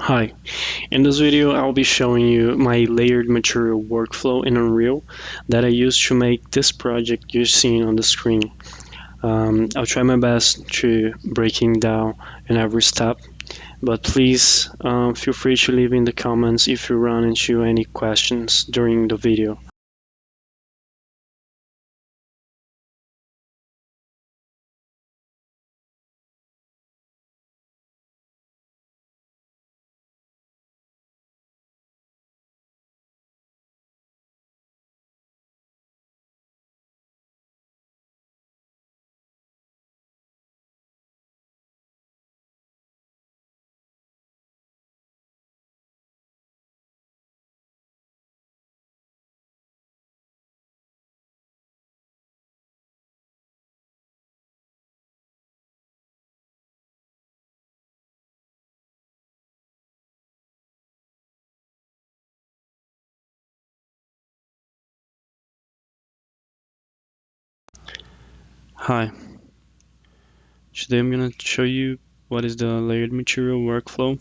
Hi, in this video I'll be showing you my layered material workflow in Unreal that I used to make this project you're seeing on the screen. I'll try my best to breaking down in every step, but please feel free to leave in the comments if you run into any questions during the video. Hi, today I'm going to show you what is the layered material workflow,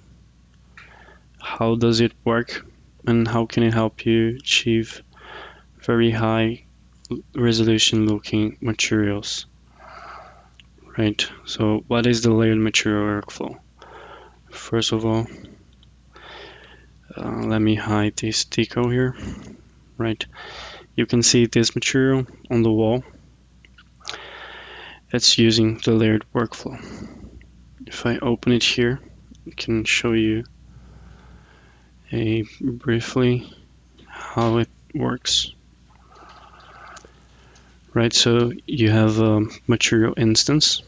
how does it work, and how can it help you achieve very high resolution looking materials. Right, so what is the layered material workflow? First of all, let me hide this decal here. Right, you can see this material on the wall. It's using the layered workflow. If I open it here, I can show you briefly how it works. Right, so you have a material instance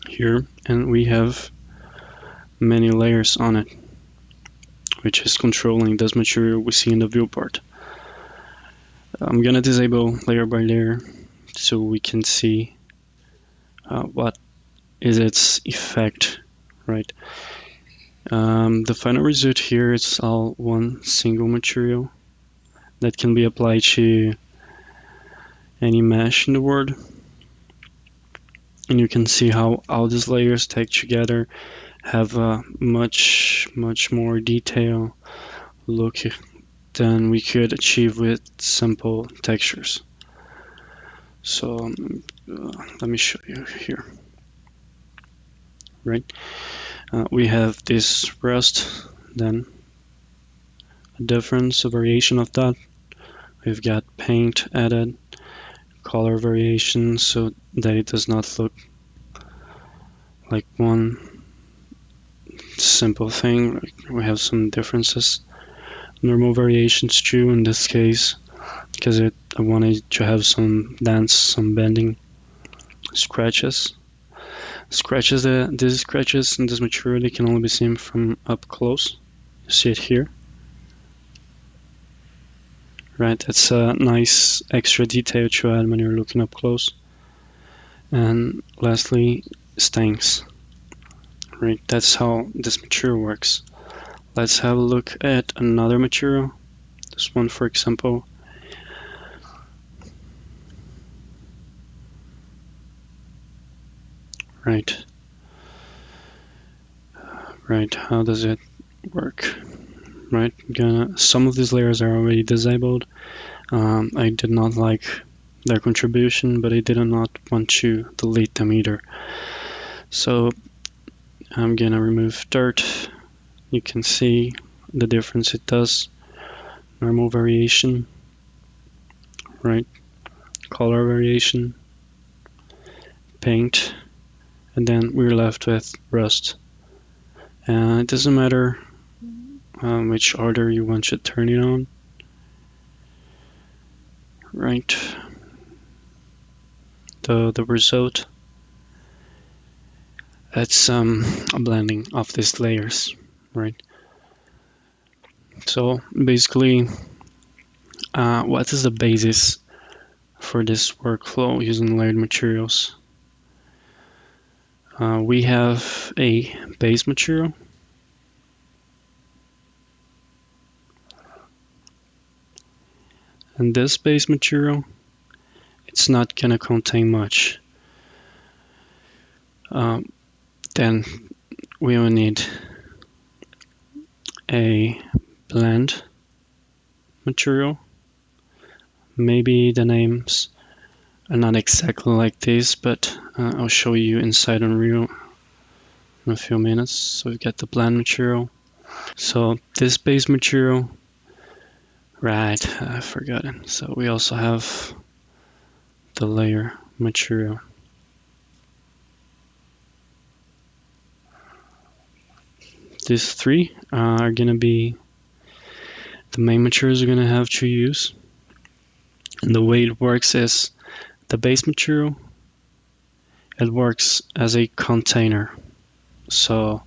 here, and we have many layers on it, which is controlling this material we see in the viewport. I'm gonna disable layer by layer so we can see what is its effect, right? The final result here is all one single material that can be applied to any mesh in the world. And you can see how all these layers taken together have a much more detailed look than we could achieve with simple textures. So let me show you here. Right, we have this rust, then a difference, a variation of that. We've got paint added, color variation so that it does not look like one simple thing. We have some differences. Normal variations too in this case, because I wanted to have some dents, some bending, scratches. These scratches in this material, they can only be seen from up close. You see it here. Right, that's a nice extra detail to add when you're looking up close. And lastly, stanks. Right, that's how this material works. Let's have a look at another material. This one, for example. Right. Right, how does it work? Right, some of these layers are already disabled. I did not like their contribution, but I did not want to delete them either. So I'm gonna remove dirt. You can see the difference it does. Normal variation, right? Color variation, paint, and then we're left with rust. And it doesn't matter which order you want to turn it on. Right. The result, it's a blending of these layers, right? So basically, what is the basis for this workflow using layered materials? We have a base material, and this base material, it's not gonna contain much. Then we will need a blend material. Maybe the names are not exactly like this, but I'll show you inside Unreal in a few minutes. So we've got the blend material. So this base material, right, I forgot it. So we also have the layer material. These three are going to be the main materials you're going to have to use. And the way it works is the base material, it works as a container. So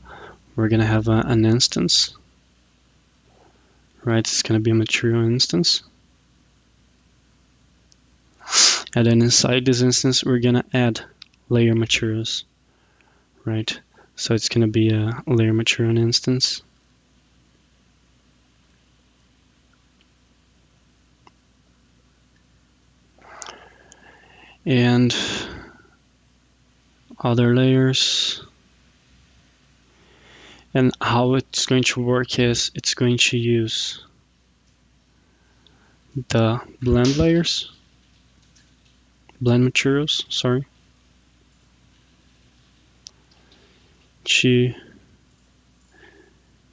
we're going to have an instance, right? It's going to be a material instance. And then inside this instance, we're going to add layer materials, right? So it's going to be a layer material instance. And other layers. And how it's going to work is it's going to use the blend layers, blend materials, sorry, to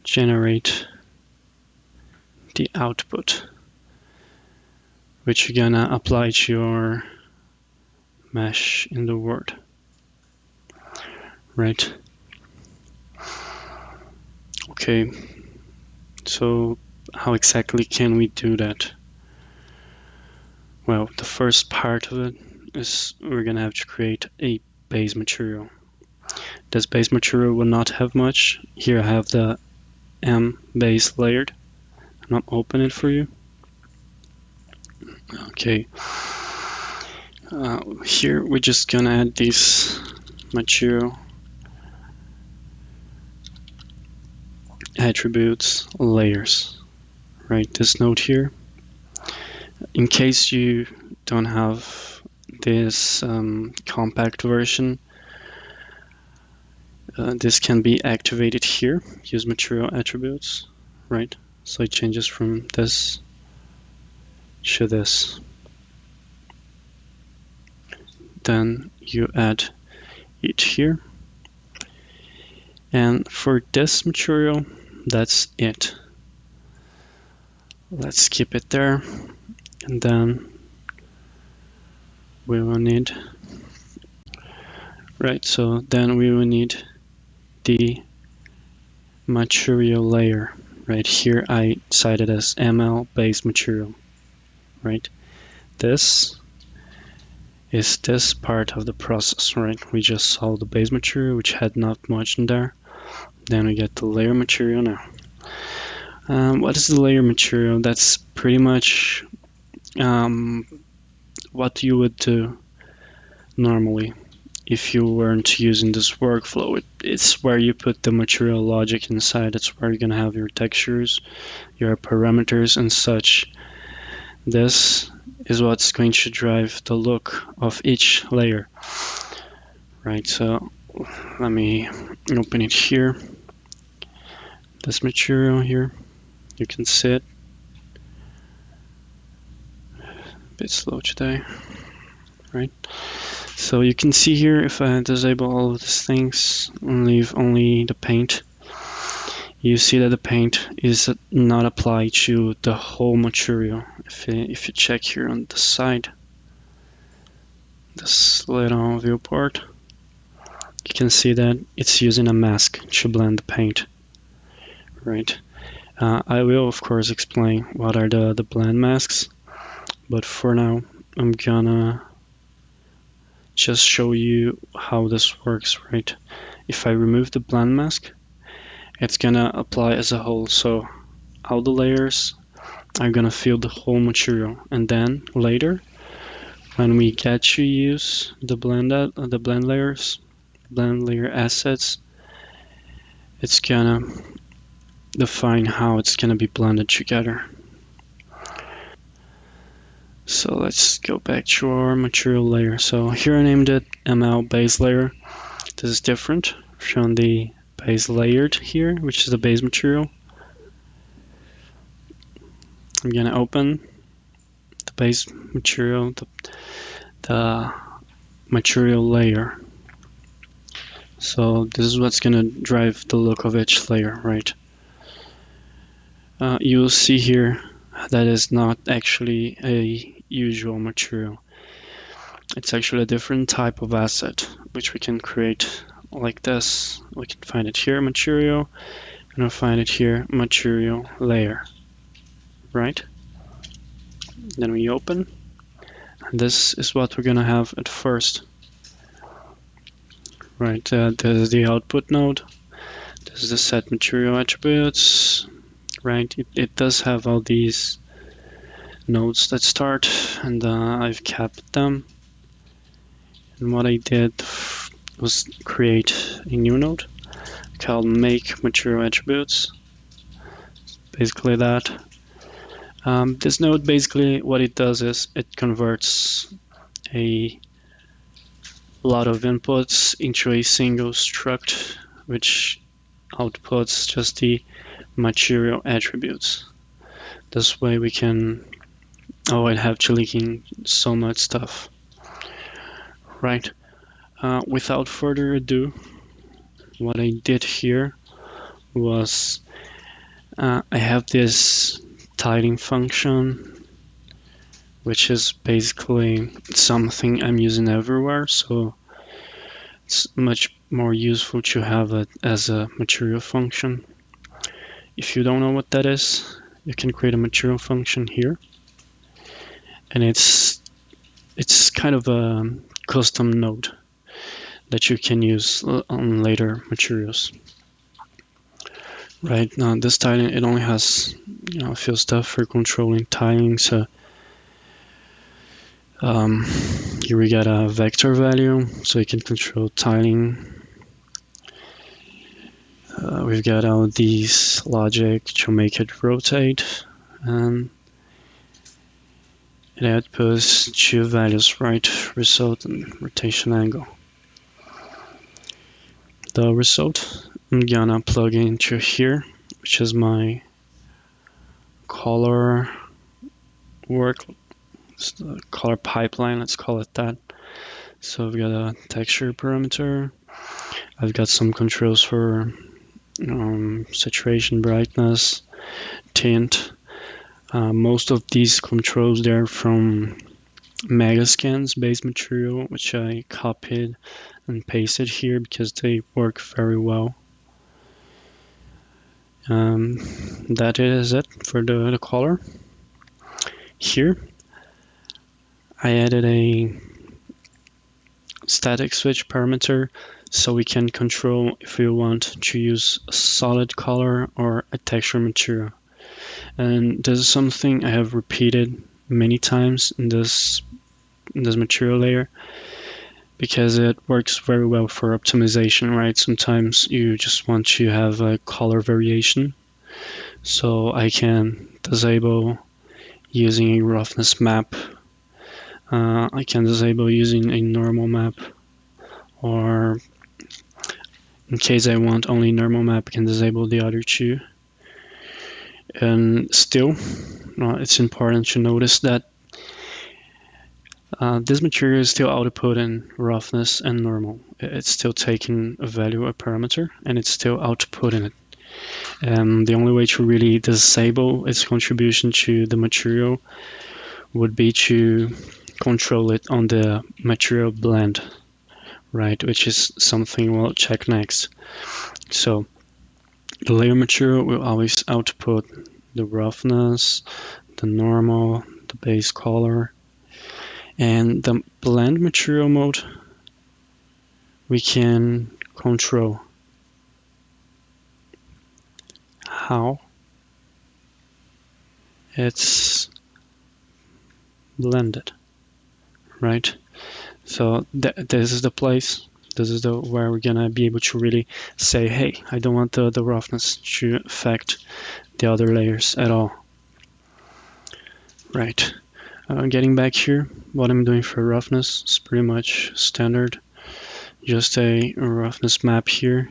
generate the output, which you're gonna apply to your mesh in the Word, right? Okay, so how exactly can we do that? Well, the first part of it is we're gonna have to create a base material. This base material will not have much. Here I have the M base layered, and I'll open it for you. Okay, here we're just gonna add this material attributes layers, right? This node here. In case you don't have this compact version, this can be activated here. Use material attributes, right? So it changes from this to this. Then you add it here. And for this material, that's it. Let's keep it there. And then we will need, right, so then we will need the material layer. Right here I cited as ML base material, right? This is this part of the process, right? We just saw the base material, which had not much in there. Then we get the layer material now. What is the layer material? That's pretty much what you would do normally if you weren't using this workflow. It's where you put the material logic inside. It's where you're gonna have your textures, your parameters and such. This is what's going to drive the look of each layer, right? So let me open it here. This material here, you can see it. A bit slow today, right? So you can see here, if I disable all of these things and leave only the paint, you see that the paint is not applied to the whole material. If you check here on the side, this little viewport, you can see that it's using a mask to blend the paint, right? I will of course explain what are the blend masks, but for now I'm gonna just show you how this works, right? If I remove the blend mask, it's gonna apply as a whole, so all the layers are gonna fill the whole material, and then later when we get to use the blend layer assets, it's gonna define how it's gonna be blended together. So let's go back to our material layer. So here I named it ML base layer. This is different from the base layered here, which is the base material. I'm gonna open the base material, the material layer. So this is what's gonna drive the look of each layer, right? You'll see here that is not actually a usual material. It's actually a different type of asset, which we can create like this. We can find it here, material, and we'll find it here, material layer, right? Then we open, and this is what we're gonna have at first, right? This is the output node. This is the set material attributes, right? It does have all these nodes that start, and I've kept them. And what I did was create a new node called make material attributes. Basically that. This node, basically what it does is it converts a lot of inputs into a single struct, which outputs just the material attributes. This way we can avoid having leaking so much stuff. Right. Without further ado, what I did here was I have this tiling function, which is basically something I'm using everywhere, so it's much more useful to have it as a material function. If you don't know what that is, you can create a material function here, and it's kind of a custom node that you can use on later materials. Right now, this tiling, it only has a few stuff for controlling tiling. So here we got a vector value, so you can control tiling. We've got all these logic to make it rotate, and it outputs two values, right? Result and rotation angle. The result I'm gonna plug into here, which is my color work, color pipeline, let's call it that. So I've got a texture parameter. I've got some controls for saturation, brightness, tint. Most of these controls, they're from Megascan's base material, which I copied and pasted here because they work very well. That is it for the color. Here I added a static switch parameter so we can control if we want to use a solid color or a texture material. And this is something I have repeated many times in this material layer because it works very well for optimization, right? Sometimes you just want to have a color variation. So I can disable using a roughness map. I can disable using a normal map, or in case I want only normal map, I can disable the other two. And still, it's important to notice that this material is still outputting roughness and normal. It's still taking a value, a parameter, and it's still outputting it. And the only way to really disable its contribution to the material would be to control it on the material blend, right? Which is something we'll check next. So the layer material will always output the roughness, the normal, the base color, and the blend material mode we can control how it's blended, right? So this is the place, this is where we're gonna be able to really say, hey, I don't want the roughness to affect the other layers at all, right? Getting back here, what I'm doing for roughness is pretty much standard, just a roughness map here.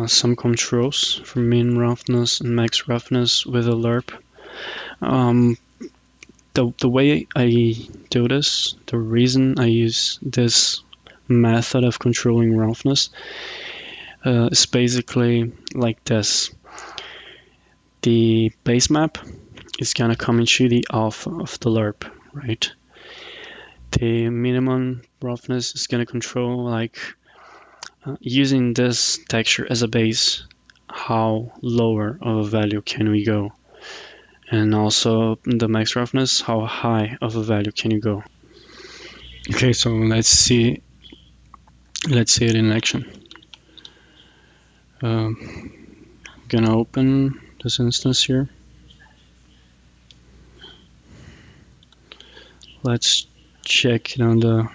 Some controls for min roughness and max roughness with a lerp. The way I do this, the reason I use this method of controlling roughness is basically like this. The base map is gonna come into the alpha of the lerp, right? The minimum roughness is gonna control like using this texture as a base, how lower of a value can we go? And also the max roughness, how high of a value can you go? Okay, so let's see it in action. Gonna open this instance here. Let's check it on the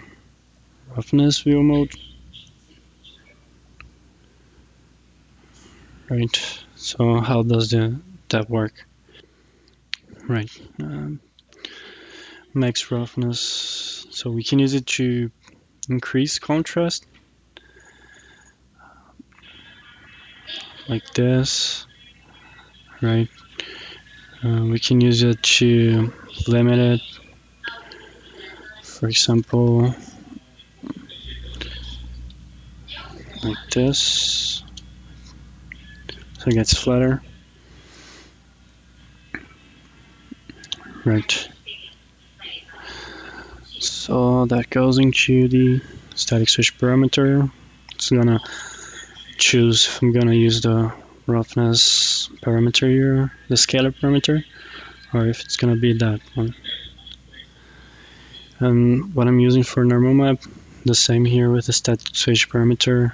roughness view mode. Right, so how does that work? Right, max roughness, so we can use it to increase contrast like this, right? We can use it to limit it, for example, like this, so it gets flatter, right? So that goes into the static switch parameter. It's gonna choose if I'm gonna use the roughness parameter here, the scalar parameter, or if it's gonna be that one. And what I'm using for normal map, the same here with the static switch parameter,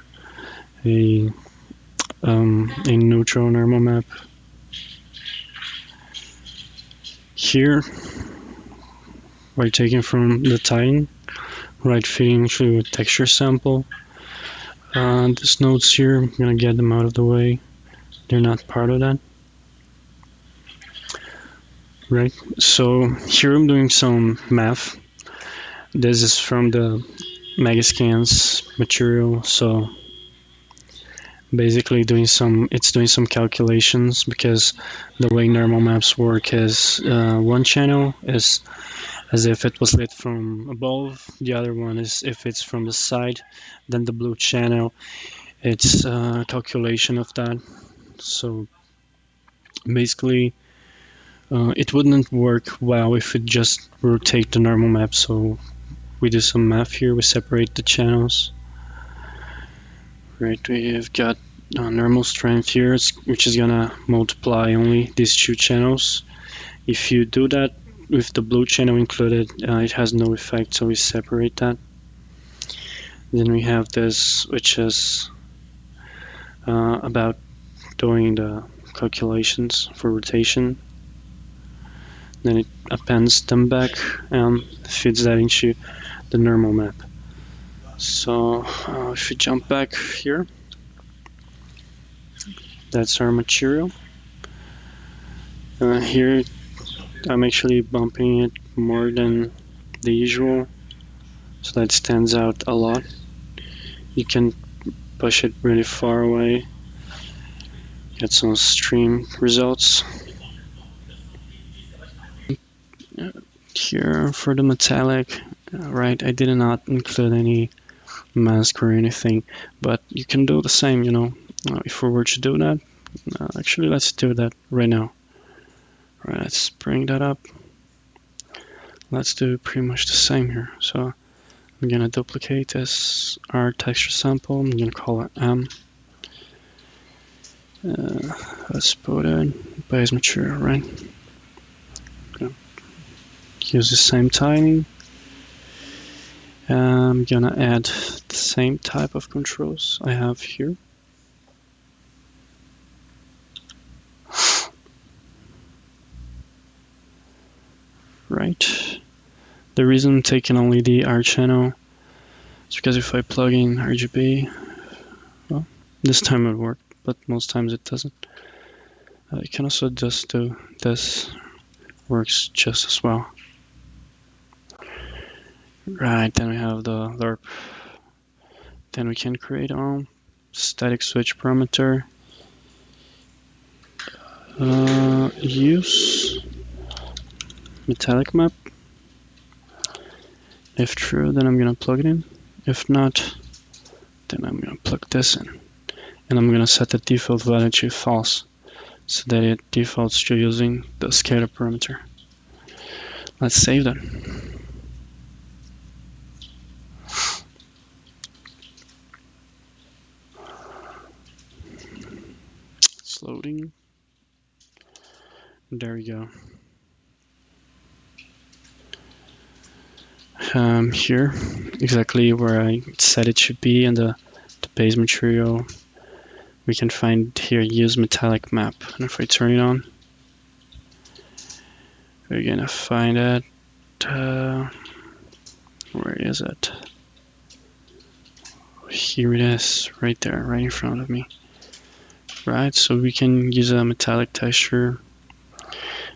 a neutral normal map. Here, we're taking from the tiling, right feeding through a texture sample. These nodes here, I'm gonna get them out of the way. They're not part of that. Right, so here I'm doing some math. This is from the Megascans material, so basically it's doing some calculations, because the way normal maps work is one channel is as if it was lit from above, the other one is if it's from the side, then the blue channel, it's a calculation of that. So basically it wouldn't work well if it just rotate the normal map, so we do some math here, we separate the channels. Right, we've got normal strength here, which is gonna multiply only these two channels. If you do that with the blue channel included, it has no effect, so we separate that. Then we have this, which is about doing the calculations for rotation. Then it appends them back and feeds that into the normal map. So if we jump back here, that's our material. Here I'm actually bumping it more than the usual, so that stands out a lot. You can push it really far away, get some stream results. Here for the metallic, right, I did not include any mask or anything, but you can do the same, you know. If we were to do that, actually let's do that right now. Right, let's bring that up. Let's do pretty much the same here. So I'm gonna duplicate this our texture sample. I'm gonna call it M. Let's put it base material, right? Use the same timing. I'm gonna add the same type of controls I have here. Right. The reason I'm taking only the R channel is because if I plug in RGB, well, this time it worked, but most times it doesn't. You can also just do this, works just as well. Right, then we have the lerp. Then we can create our static switch parameter. Use metallic map. If true, then I'm gonna plug it in. If not, then I'm gonna plug this in. And I'm gonna set the default value to false, so that it defaults to using the scalar parameter. Let's save that. It's loading. There we go. Here, exactly where I said it should be in the base material, we can find here use metallic map. And if I turn it on, we're gonna find it. Where is it? Here it is, right there, right in front of me. Right, so we can use a metallic texture.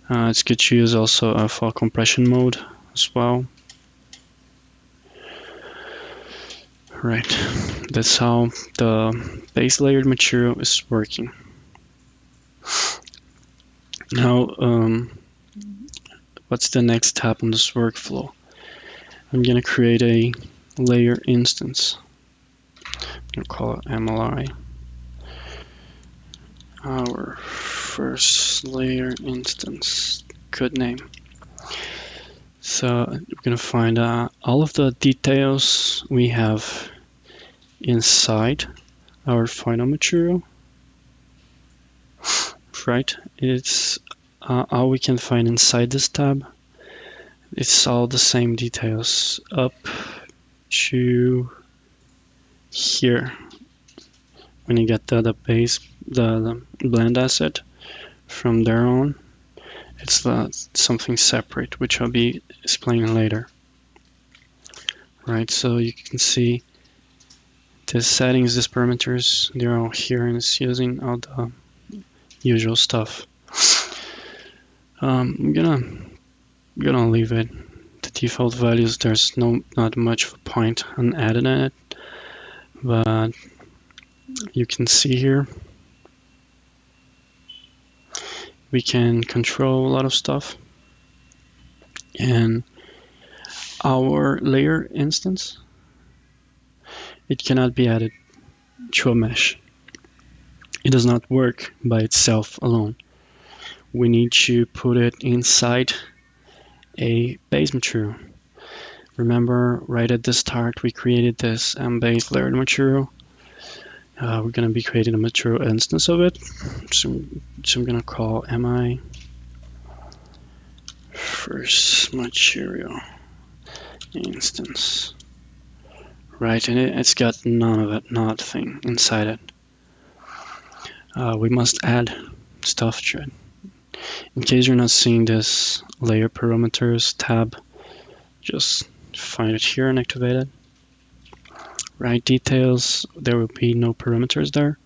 It's good to use also a fall compression mode as well. Right, that's how the base layered material is working. Now, what's the next step on this workflow? I'm gonna create a layer instance. I'm gonna call it MLI. Our first layer instance, good name. So we're gonna find all of the details we have inside our final material. Right, it's all we can find inside this tab. It's all the same details up to here. When you get the base, the blend asset, from there on, it's something separate, which I'll be explaining later. Right, so you can see the settings, these parameters, they're all here, and it's using all the usual stuff. I'm gonna leave it. The default values, there's not much of a point on adding it, but you can see here we can control a lot of stuff. And our layer instance, it cannot be added to a mesh. It does not work by itself alone. We need to put it inside a base material. Remember, right at the start, we created this base layered material. We're going to be creating a material instance of it. So I'm going to call MI first material instance. Right, and it's got none of it, nothing inside it. We must add stuff to it. In case you're not seeing this layer parameters tab, just find it here and activate it. Right, details, there will be no parameters there.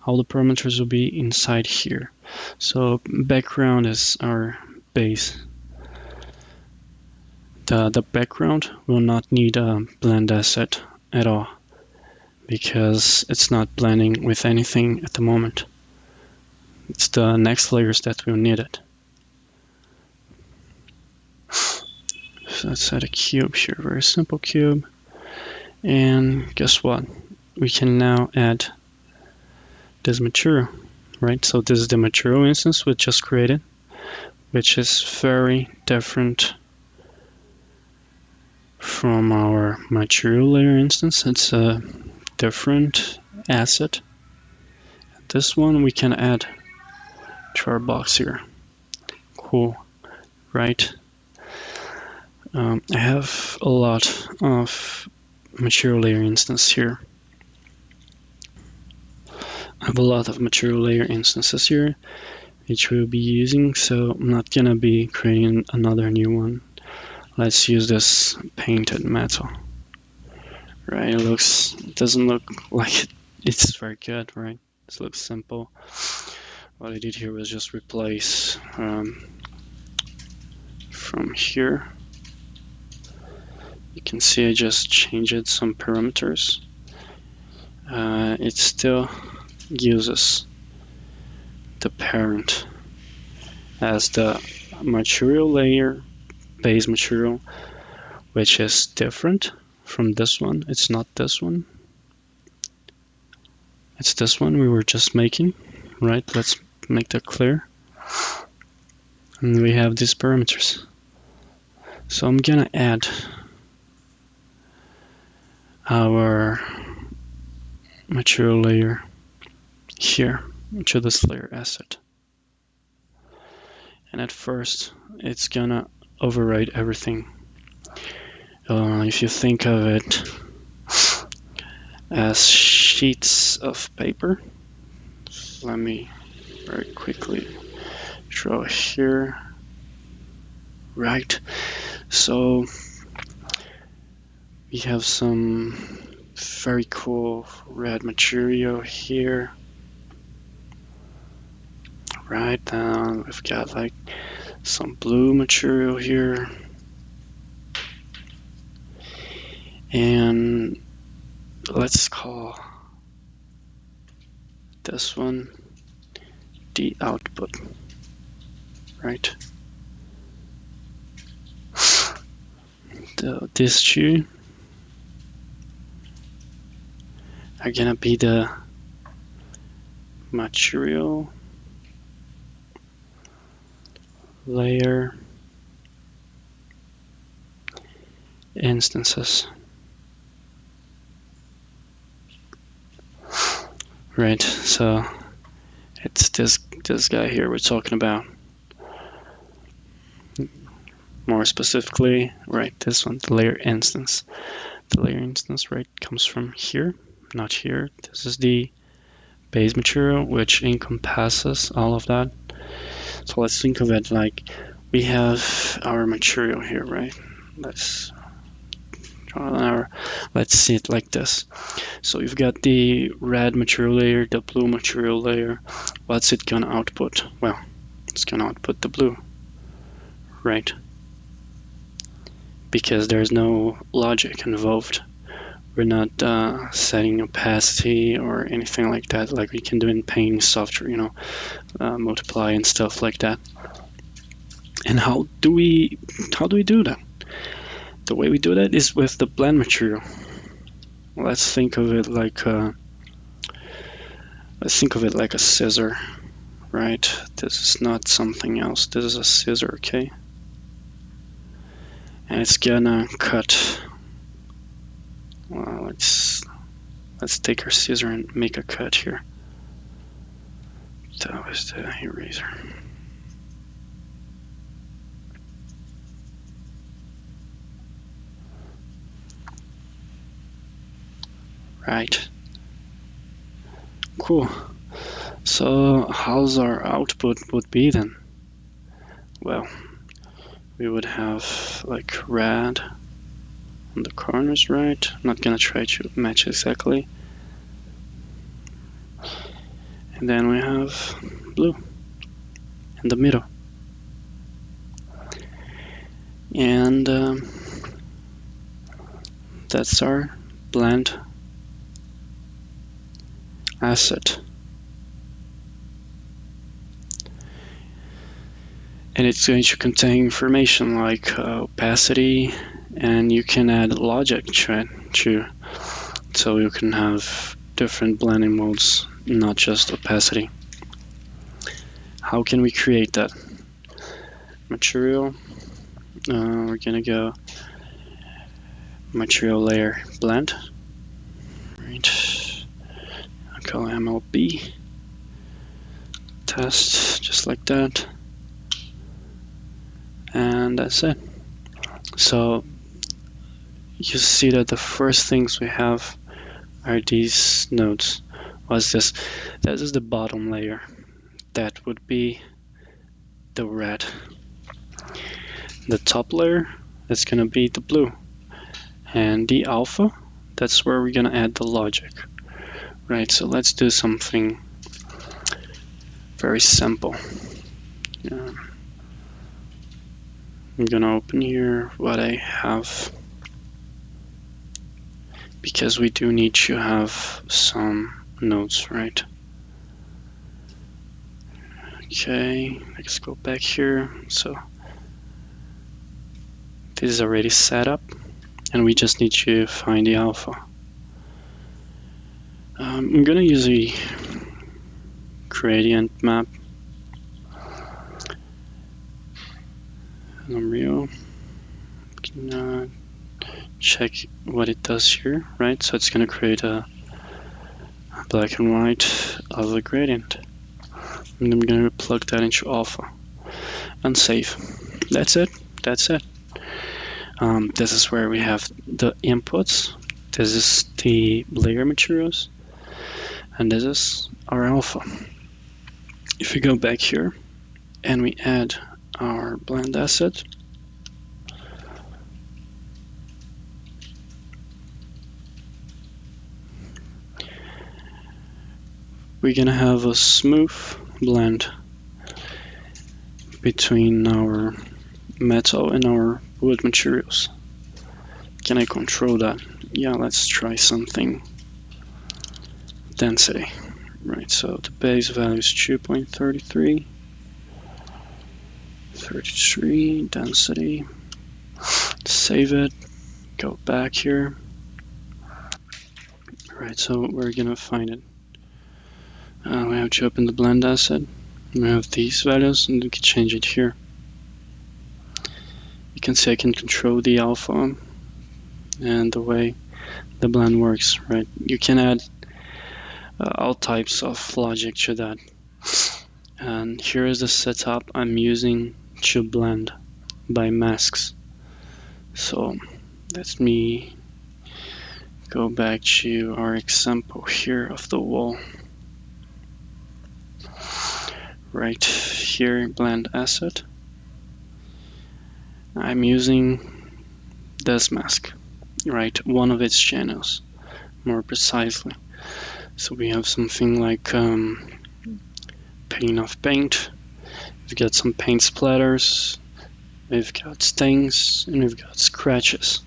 All the parameters will be inside here. So background is our base. The background will not need a blend asset at all, because it's not blending with anything at the moment. It's the next layers that will need it. So let's add a cube here, very simple cube. And guess what? We can now add this material, right? So this is the material instance we just created, which is very different from our material layer instance. It's a different asset. This one we can add to our box here. Cool, right? I have a lot of material layer instances here. I have a lot of material layer instances here, which we'll be using, so I'm not gonna be creating another new one. Let's use this painted metal. Right, it doesn't look like it's very good, right? This looks simple. What I did here was just replace from here. You can see I just changed some parameters. It still uses the parent as the material layer, base material, which is different from this one. It's not this one. It's this one we were just making, right? Let's make that clear. And we have these parameters. So I'm gonna add our material layer here to this layer asset. And at first, it's gonna override everything. If you think of it as sheets of paper, let me very quickly draw here. Right, so we have some very cool red material here. Right, now we've got like some blue material here, and let's call this one the output, right? These two are gonna be the material layer instances. Right, so it's this guy here we're talking about. More specifically, right, this one, the layer instance. The layer instance, right, comes from here, not here. This is the base material, which encompasses all of that. So let's think of it like we have our material here, right? Let's see it like this. So you've got the red material layer, the blue material layer. What's it gonna output? Well, it's gonna output the blue, right? Because there's no logic involved. We're not setting opacity or anything like that, like we can do in painting software, you know, multiply and stuff like that. And how do we do that? The way we do that is with the blend material. Let's think of it like a scissor, right? This is not something else. This is a scissor, okay? And it's gonna cut. Well, let's take our scissor and make a cut here. That was the eraser. Right. Cool. So how's our output would be then? Well, we would have like red on the corners, right? I'm not gonna try to match exactly. And then we have blue in the middle. And that's our blend asset. And it's going to contain information like opacity, and you can add logic to it too. So you can have different blending modes, not just opacity. How can we create that? Material, we're gonna go material layer blend, right? I'll call MLB test, just like that. And that's it. So you see that the first things we have are these nodes. What's this? This is the bottom layer. That would be the red. The top layer is gonna be the blue. And the alpha, that's where we're gonna add the logic. Right, so let's do something very simple. I'm gonna open here what I have, because we do need to have some nodes, right? Okay, let's go back here. So this is already set up, and we just need to find the alpha. I'm gonna use a gradient map. Unreal. Can check what it does here, right? So it's gonna create a black and white of the gradient. And I'm gonna plug that into alpha and save. That's it. That's it. This is where we have the inputs. This is the layer materials, and this is our alpha. If we go back here and we add our blend asset, we're gonna have a smooth blend between our metal and our wood materials. Can I control that? Yeah, let's try something. Density. Right, so the base value is 2.33. 33, density. Save it. Go back here. Right, so we're gonna find it. We have to open the blend asset. We have these values, and we can change it here. You can see I can control the alpha and the way the blend works, right? You can add all types of logic to that. And here is the setup I'm using to blend by masks. So let me go back to our example here of the wall. Right here, blend asset. I'm using this mask, right? One of its channels, more precisely. So we have something like paint of paint. We've got some paint splatters. We've got stains, and we've got scratches,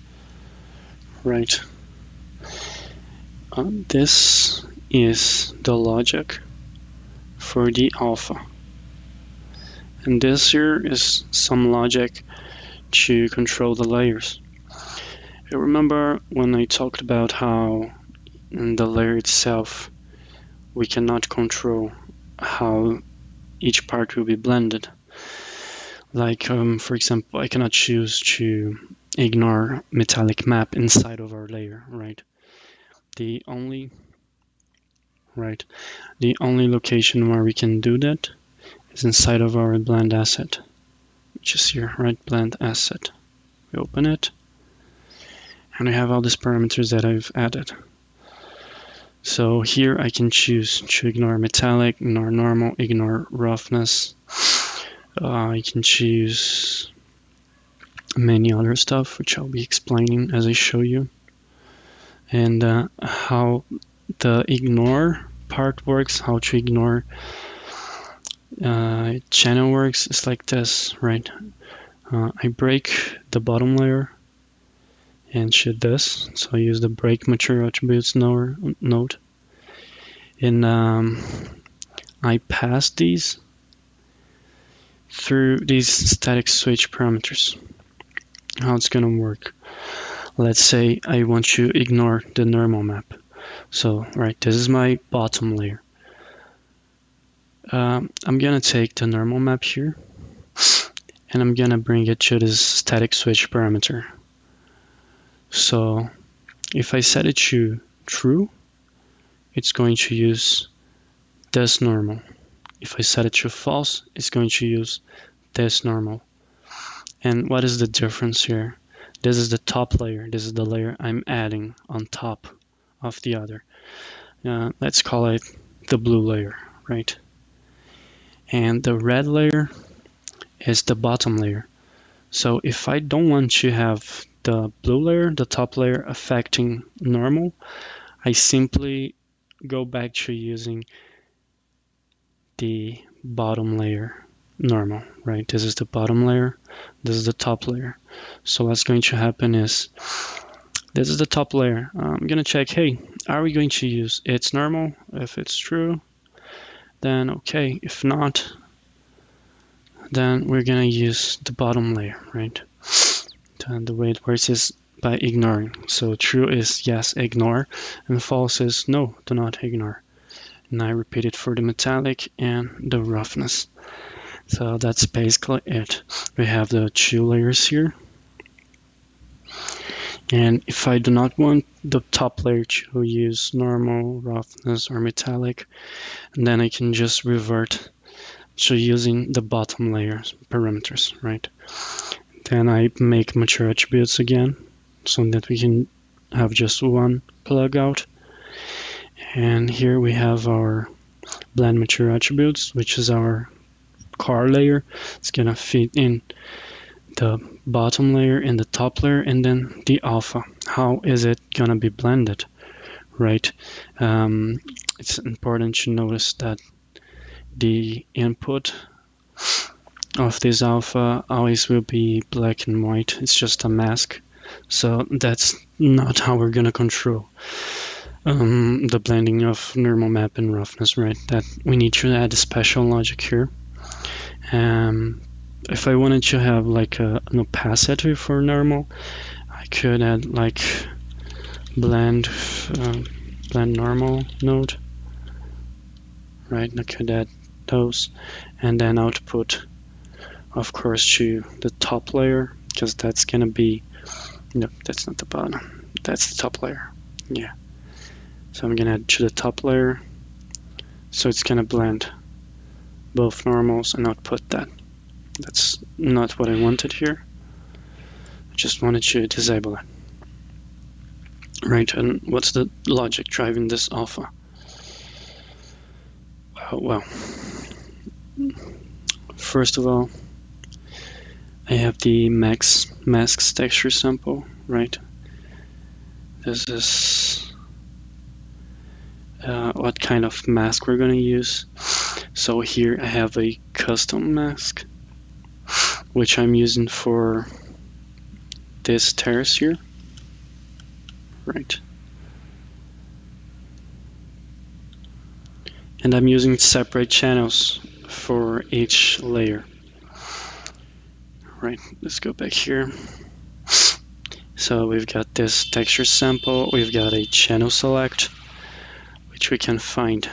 right? This is the logic for the alpha. And this here is some logic to control the layers. I remember when I talked about how in the layer itself we cannot control how each part will be blended. Like, for example, I cannot choose to ignore metallic map inside of our layer, right? The only location where we can do that is inside of our blend asset, which is here, right? Blend asset. We open it, and we have all these parameters that I've added. So here I can choose to ignore metallic, ignore normal, ignore roughness. I can choose many other stuff, which I'll be explaining as I show you. And how the ignore part works, how to ignore channel works is like this, right? I break the bottom layer and shoot this. So I use the break material attributes node. And I pass these through these static switch parameters. How it's gonna work. Let's say I want to ignore the normal map. So, right, this is my bottom layer. I'm gonna take the normal map here, and I'm gonna bring it to this static switch parameter. So if I set it to true, it's going to use this normal. If I set it to false, it's going to use this normal. And what is the difference here? This is the top layer. This is the layer I'm adding on top of the other. Let's call it the blue layer, right? And the red layer is the bottom layer. So if I don't want to have the blue layer, the top layer, affecting normal, I simply go back to using the bottom layer normal, right? This is the bottom layer, this is the top layer. So what's going to happen is, this is the top layer. I'm gonna check, hey, are we going to use its normal? If it's true, then okay. If not, then we're gonna use the bottom layer, right? And the way it works is by ignoring. So true is yes, ignore, and false is no, do not ignore. And I repeat it for the metallic and the roughness. So that's basically it. We have the two layers here. And if I do not want the top layer to use normal, roughness, or metallic, then I can just revert to using the bottom layer's parameters, right? Then I make mature attributes again, so that we can have just one plug out. And here we have our blend mature attributes, which is our car layer. It's gonna fit in the bottom layer and the top layer, and then the alpha. How is it gonna be blended, right? It's important to notice that the input of this alpha always will be black and white. It's just a mask. So that's not how we're gonna control the blending of normal map and roughness, right? That we need to add a special logic here. If I wanted to have like an opacity for normal, I could add like blend normal node, right? I could add those, and then output, of course, to the top layer, because that's gonna be, no, that's not the bottom, that's the top layer. Yeah, so I'm gonna add to the top layer, so it's gonna blend both normals and output that. That's not what I wanted here. I just wanted to disable it. Right, and what's the logic driving this alpha? Well, first of all, I have the masks texture sample, right? This is what kind of mask we're going to use. So here I have a custom mask, which I'm using for this terrace here, right? And I'm using separate channels for each layer. Right, let's go back here. So we've got this texture sample, we've got a channel select, which we can find.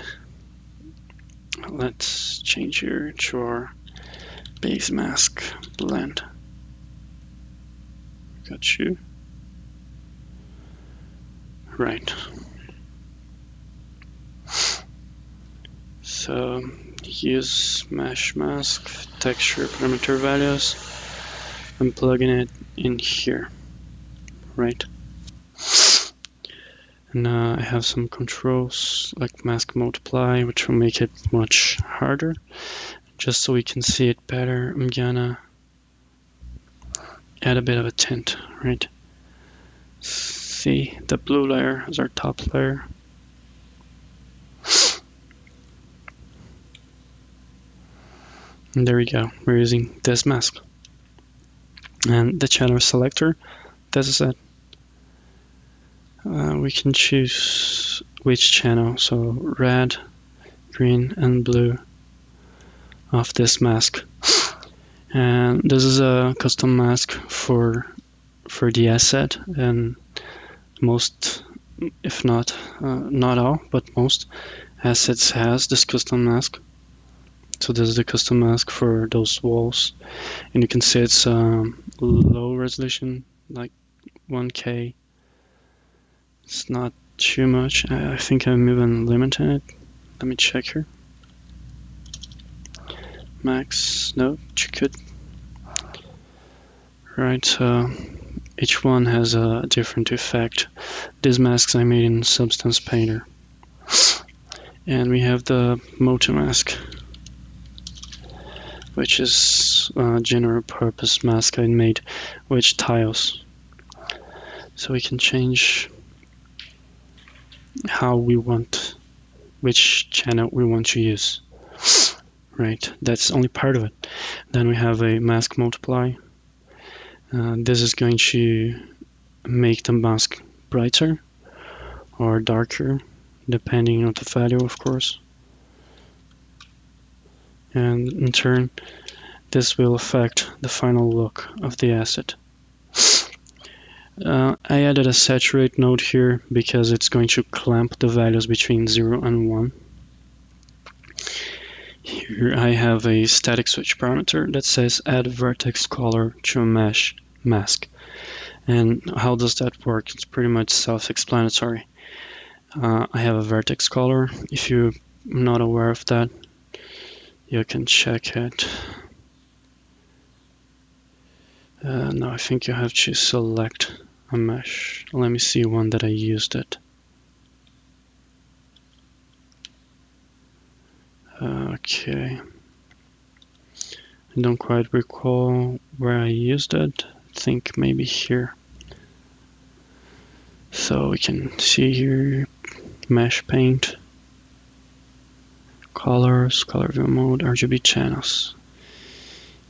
Let's change here to our base mask blend. Got you. Right. So use mesh mask texture parameter values. I'm plugging it in here, right? And I have some controls like mask multiply, which will make it much harder. Just so we can see it better, I'm gonna add a bit of a tint, right? See the blue layer as our top layer. And there we go, we're using this mask. And the channel selector, this is it. We can choose which channel, so red, green, and blue of this mask. And this is a custom mask for the asset, and most, if not not all, but most assets has this custom mask. So this is the custom mask for those walls, and you can see it's low resolution, like 1K. It's not too much. I think I'm even limiting it. Let me check here. Max, no, you could. Right, so each one has a different effect. These masks I made in Substance Painter. And we have the Moto mask, which is a general purpose mask I made with tiles. So we can change how we want, which channel we want to use. Right, that's only part of it. Then we have a mask multiply. This is going to make the mask brighter or darker, depending on the value, of course. And in turn, this will affect the final look of the asset. I added a saturate node here because it's going to clamp the values between 0 and 1. Here I have a static switch parameter that says add vertex color to a mesh mask. And how does that work? It's pretty much self-explanatory. I have a vertex color. If you're not aware of that, you can check it. No, I think you have to select a mesh. Let me see one that I used it. Okay. I don't quite recall where I used it. I think maybe here. So we can see here, mesh paint, colors, color view mode, RGB channels.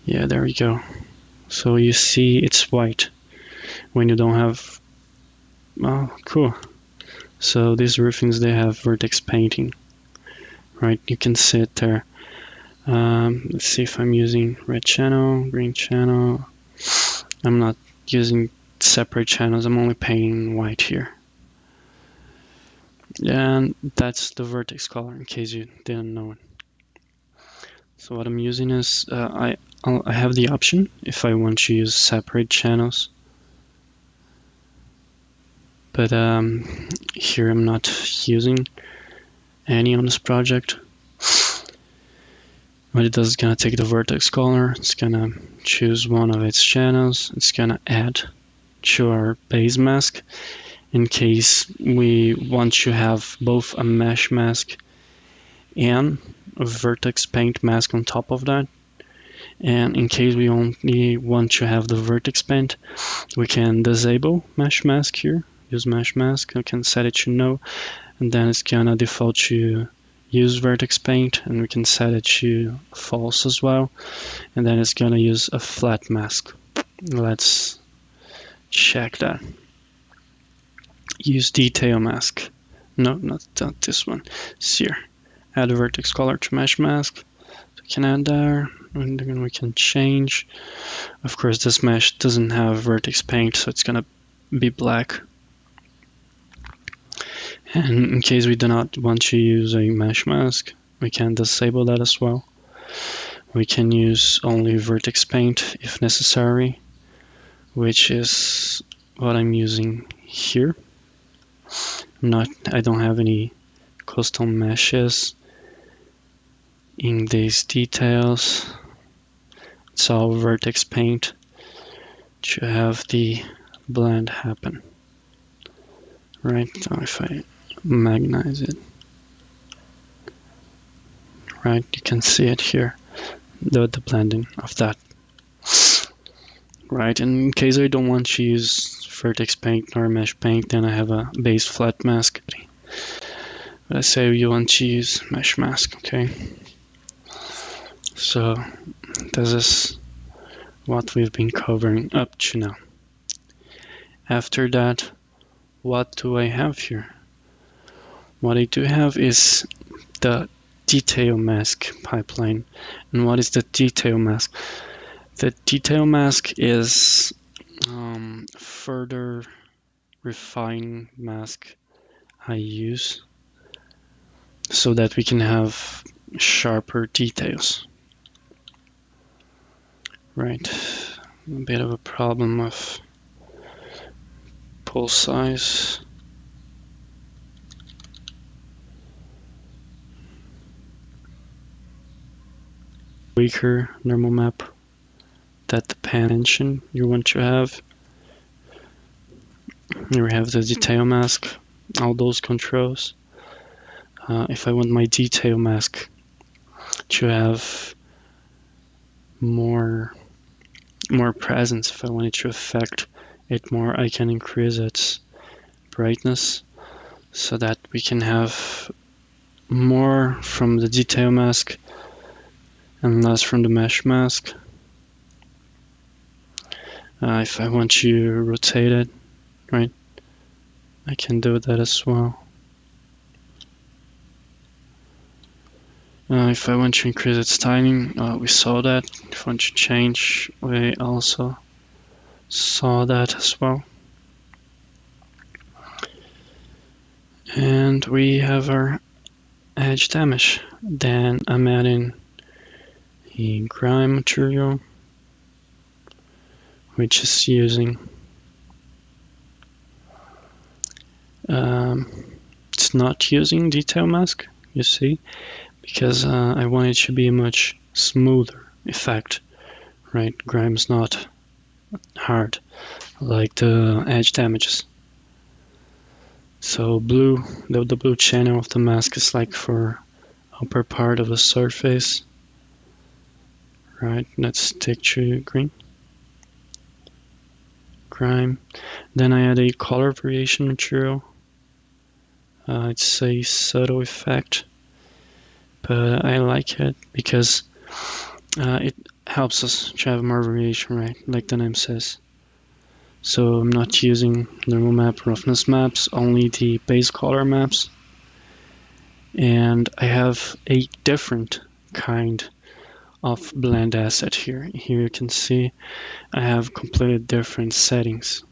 Yeah, there we go. So you see it's white when you don't have, oh, cool. So these roofings, they have vertex painting, right? You can see it there. Let's see if I'm using red channel, green channel. I'm not using separate channels, I'm only painting white here. And that's the vertex color, in case you didn't know it. So what I'm using is, I have the option if I want to use separate channels. But here I'm not using any on this project. What it does is gonna take the vertex color, it's gonna choose one of its channels, it's gonna add to our base mask in case we want to have both a mesh mask and a vertex paint mask on top of that. And in case we only want to have the vertex paint, we can disable mesh mask here, use mesh mask, we can set it to no, and then it's gonna default to use vertex paint, and we can set it to false as well, and then it's gonna use a flat mask. Let's check that. Use detail mask. No, not this one. It's here. Add a vertex color to mesh mask. So we can add there, and then we can change. Of course, this mesh doesn't have vertex paint, so it's gonna be black. And in case we do not want to use a mesh mask, we can disable that as well. We can use only vertex paint if necessary, which is what I'm using here. I don't have any custom meshes in these details. It's all vertex paint to have the blend happen. Right, so if I magnetize it, right, you can see it here, the blending of that. Right, and in case I don't want to use vertex paint nor mesh paint, then I have a base flat mask. Let's say you want to use mesh mask, okay? So this is what we've been covering up to now. After that, what do I have here? What I do have is the detail mask pipeline. And what is the detail mask? The detail mask is further refined mask I use so that we can have sharper details. Right, a bit of a problem with pull size. Weaker normal map that the dimension you want to have. Here we have the detail mask, all those controls. If I want my detail mask to have more presence, if I want it to affect it more, I can increase its brightness so that we can have more from the detail mask and less from the mesh mask. If I want to rotate it, right, I can do that as well. If I want to increase its timing, we saw that. If I want to change, we also saw that as well. And we have our edge damage. Then I'm adding a grime material, which is using it's not using detail mask, you see, because I want it to be a much smoother effect, right? Grime's not hard like the edge damages. So blue, the blue channel of the mask is like for upper part of the surface, right? Let's stick to green. Grime. Then I add a color variation material. It's a subtle effect, but I like it because it helps us to have more variation, right? Like the name says. So I'm not using normal map roughness maps, only the base color maps. And I have a different kind of blend asset here. Here you can see I have completely different settings.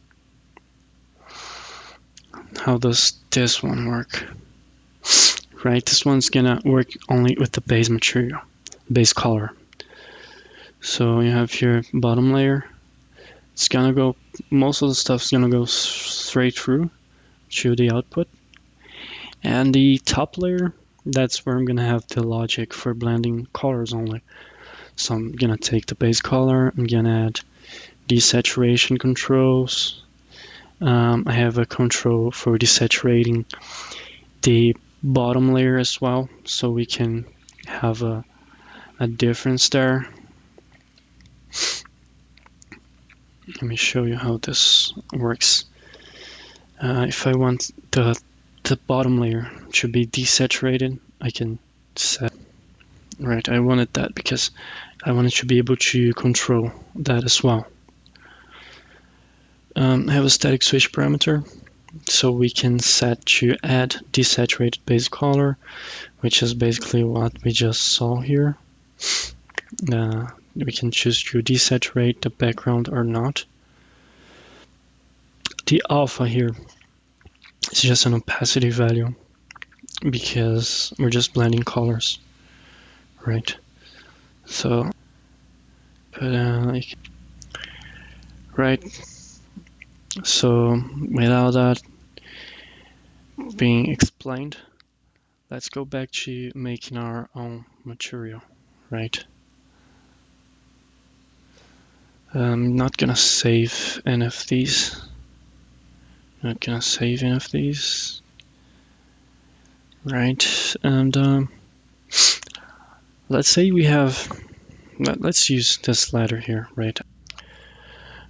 How does this one work? Right, this one's gonna work only with the base material, base color. So you have your bottom layer. It's gonna go, most of the stuff's gonna go straight through to the output. And the top layer, that's where I'm gonna have the logic for blending colors only. So I'm gonna take the base color, I'm gonna add desaturation controls. I have a control for desaturating the bottom layer as well, so we can have a difference there. Let me show you how this works. If I want the bottom layer to be desaturated, I can set. Right, I wanted that because I wanted to be able to control that as well. I have a static switch parameter, so we can set to add desaturated base color, which is basically what we just saw here. We can choose to desaturate the background or not. The alpha here is just an opacity value because we're just blending colors, right? So, right. So without that being explained, let's go back to making our own material, right? I'm not gonna save any of these. Not gonna save any of these. Right, and let's say we have, let's use this ladder here, right?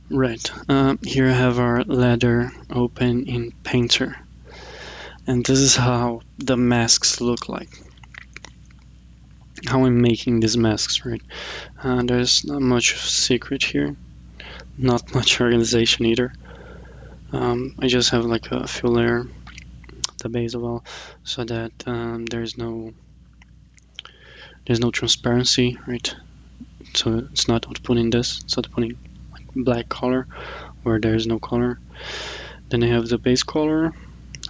Right, here I have our ladder open in Painter. And this is how the masks look like. How I'm making these masks, right? There's not much secret here. Not much organization either. I just have like a fill layer, the base as well, so that there's no transparency, right? So it's not outputting this, it's outputting like black color where there's no color. Then I have the base color,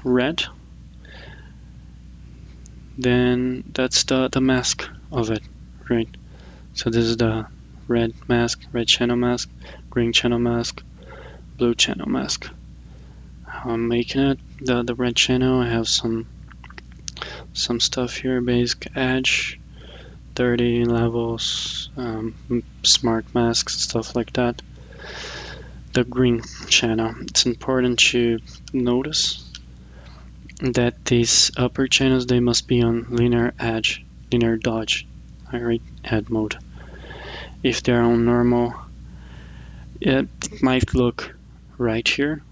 red. Then that's the mask of it, right? So this is the red mask, red channel mask, green channel mask, blue channel mask. How I'm making it, the red channel, I have some stuff here, basic edge, 30 levels, smart masks, stuff like that. The green channel, it's important to notice that these upper channels, they must be on linear edge, linear dodge, right, add mode. If they're on normal, it might look right here,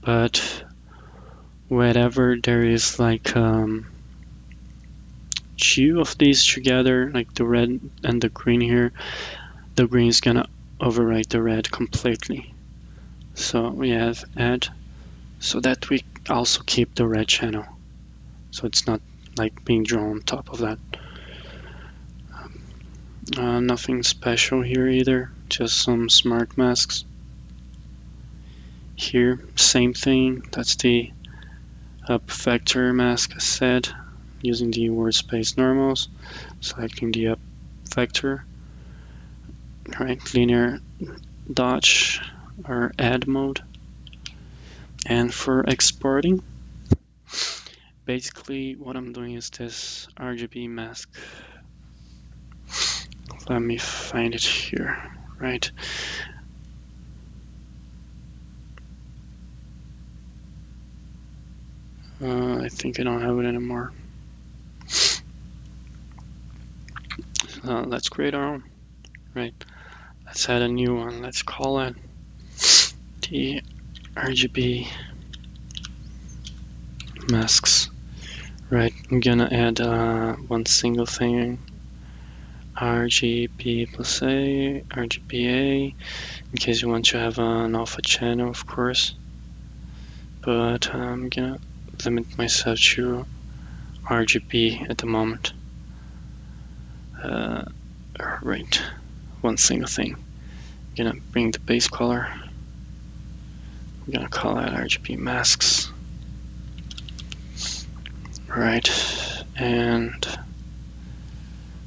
but wherever there is like two of these together, like the red and the green here, the green is gonna overwrite the red completely. So we have add, so that we also keep the red channel, so it's not like being drawn on top of that. Nothing special here either, just some smart masks. Here, same thing, that's the up vector mask I said, using the workspace normals, selecting the up vector, right, linear dodge or add mode. And for exporting, basically what I'm doing is this RGB mask. Let me find it here, right? I think I don't have it anymore. Let's create our own, right? Let's add a new one. Let's call it the RGB masks, right? I'm gonna add one single thing, RGB plus A, RGBA, in case you want to have an alpha channel, of course. But I'm gonna limit myself to RGB at the moment. Right, one single thing. I'm gonna bring the base color. I'm gonna call that RGB masks. Right, and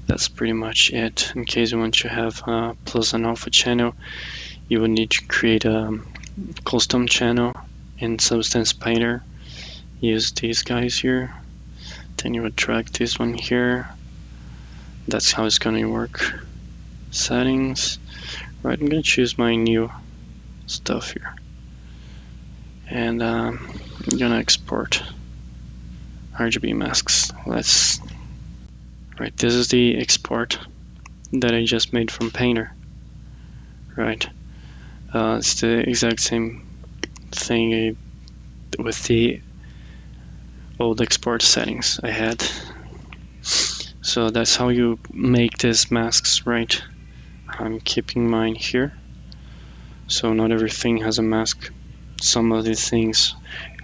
that's pretty much it. In case you want to have plus an alpha channel, you would need to create a custom channel in Substance Painter. Use these guys here. Then you would drag this one here. That's how it's gonna work. Settings. Right, I'm gonna choose my new stuff here. And I'm gonna export RGB masks. Right, this is the export that I just made from Painter. Right, it's the exact same thing with the old export settings I had. So that's how you make these masks, right? I'm keeping mine here. So not everything has a mask. Some of these things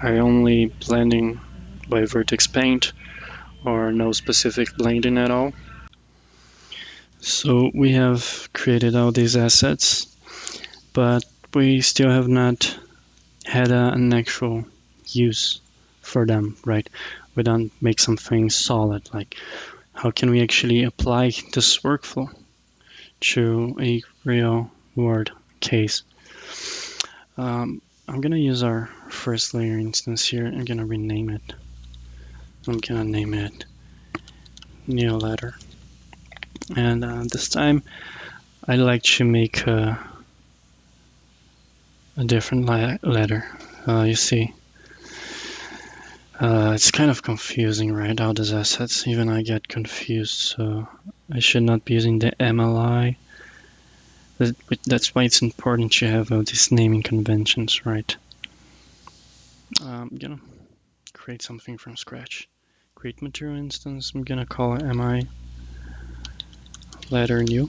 are only blending by vertex paint or no specific blending at all. So we have created all these assets, but we still have not had an actual use for them, right? We don't make something solid, like how can we actually apply this workflow to a real world case? I'm gonna use our first layer instance here. I'm gonna rename it. I'm gonna name it Neo Letter. And this time I like to make a different letter. You see, it's kind of confusing, right? All these assets, even I get confused. So I should not be using the MLI. That's why it's important to have these naming conventions, right? I'm gonna create something from scratch. Create material instance. I'm gonna call it MI letter new,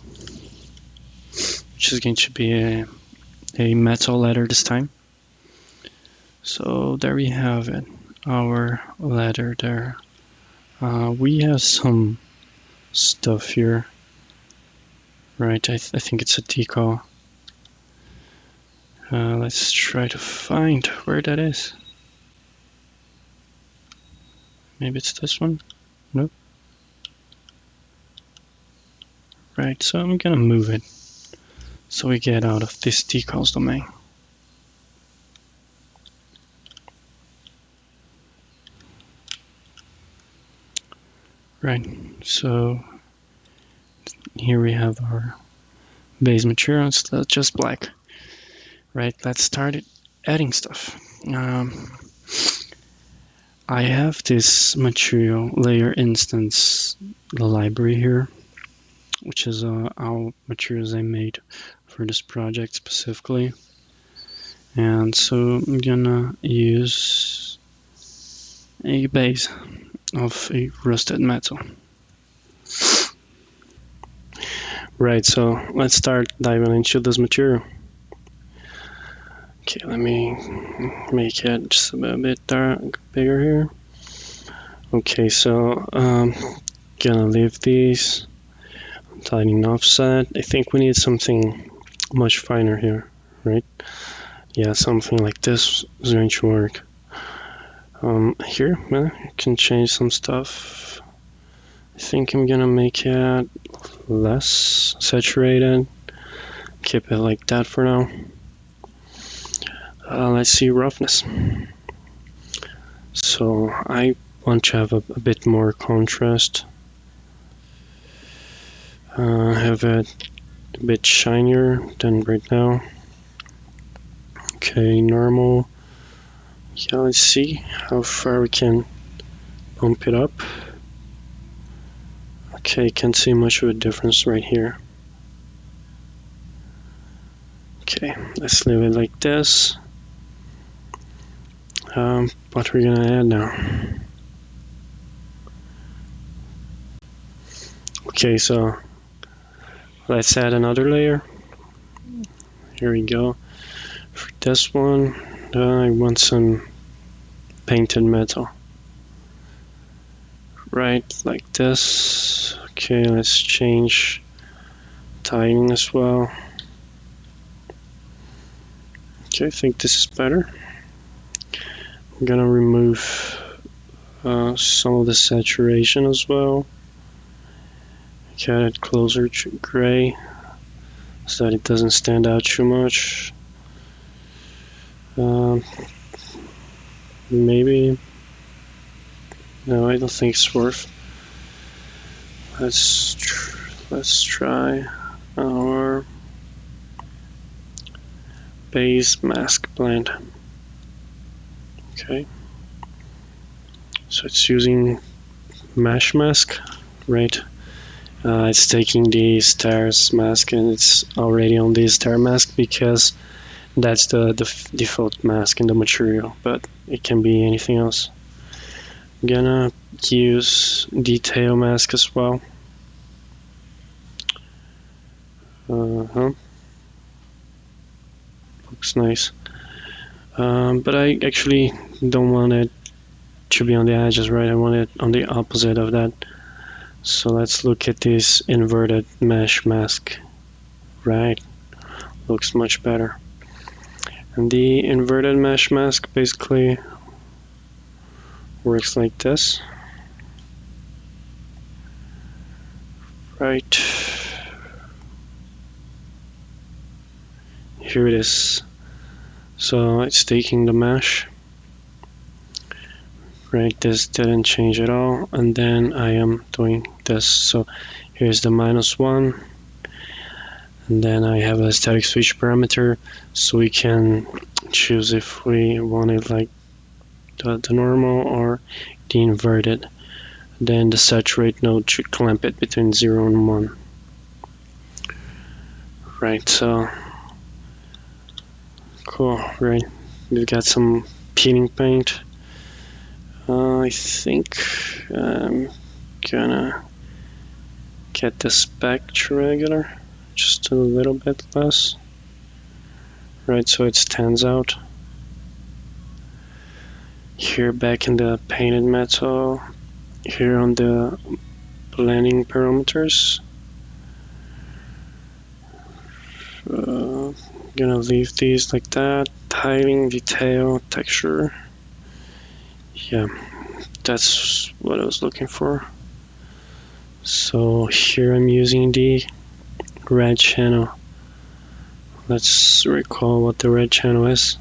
which is going to be a metal letter this time. So there we have it, our letter there. We have some stuff here, right? I think it's a decal. Let's try to find where that is. Maybe it's this one? Nope. Right, so I'm gonna move it so we get out of this decals domain. Right, so here we have our base materials. That's just black. Right, let's start adding stuff. I have this material layer instance library here, which is all materials I made for this project specifically. And so I'm gonna use a base of a rusted metal. Right, so let's start diving into this material. Okay, let me make it just a bit bigger here. Okay, so gonna leave these. Tightening offset. I think we need something much finer here, right? Yeah, something like this is going to work. Here, I can change some stuff. I think I'm gonna make it less saturated. Keep it like that for now. Let's see roughness. So I want to have a bit more contrast. Have it a bit shinier than right now. Okay, normal. Yeah, let's see how far we can bump it up. Okay, can't see much of a difference right here. Okay, let's leave it like this. What we're gonna add now? Okay, so let's add another layer. Here we go. For this one, I want some painted metal. Right, like this. Okay, let's change timing as well. Okay, I think this is better. I'm gonna remove some of the saturation as well. Get it closer to gray so that it doesn't stand out too much. Maybe. No, I don't think it's worth. Let's try our base mask blend. Okay. So it's using mesh mask, right? It's taking the stars mask and it's already on the star mask because that's the default mask in the material, but it can be anything else. I'm gonna use detail mask as well. Looks nice. But I actually don't want it to be on the edges, right? I want it on the opposite of that. So let's look at this inverted mesh mask. Right, looks much better. And the inverted mesh mask basically works like this. Right. Here it is. So it's taking the mesh. Right, this didn't change at all. And then I am doing this. So here's the -1. And then I have a static switch parameter. So we can choose if we want it like the normal or the inverted. Then the saturate node should clamp it between 0 and 1. Right, so cool, right? We've got some peeling paint. I think I'm gonna get this back to regular, just a little bit less. Right, so it stands out. Here back in the painted metal, here on the blending parameters. Gonna leave these like that. Tiling, detail, texture. Yeah, that's what I was looking for. So here I'm using the red channel. Let's recall what the red channel is.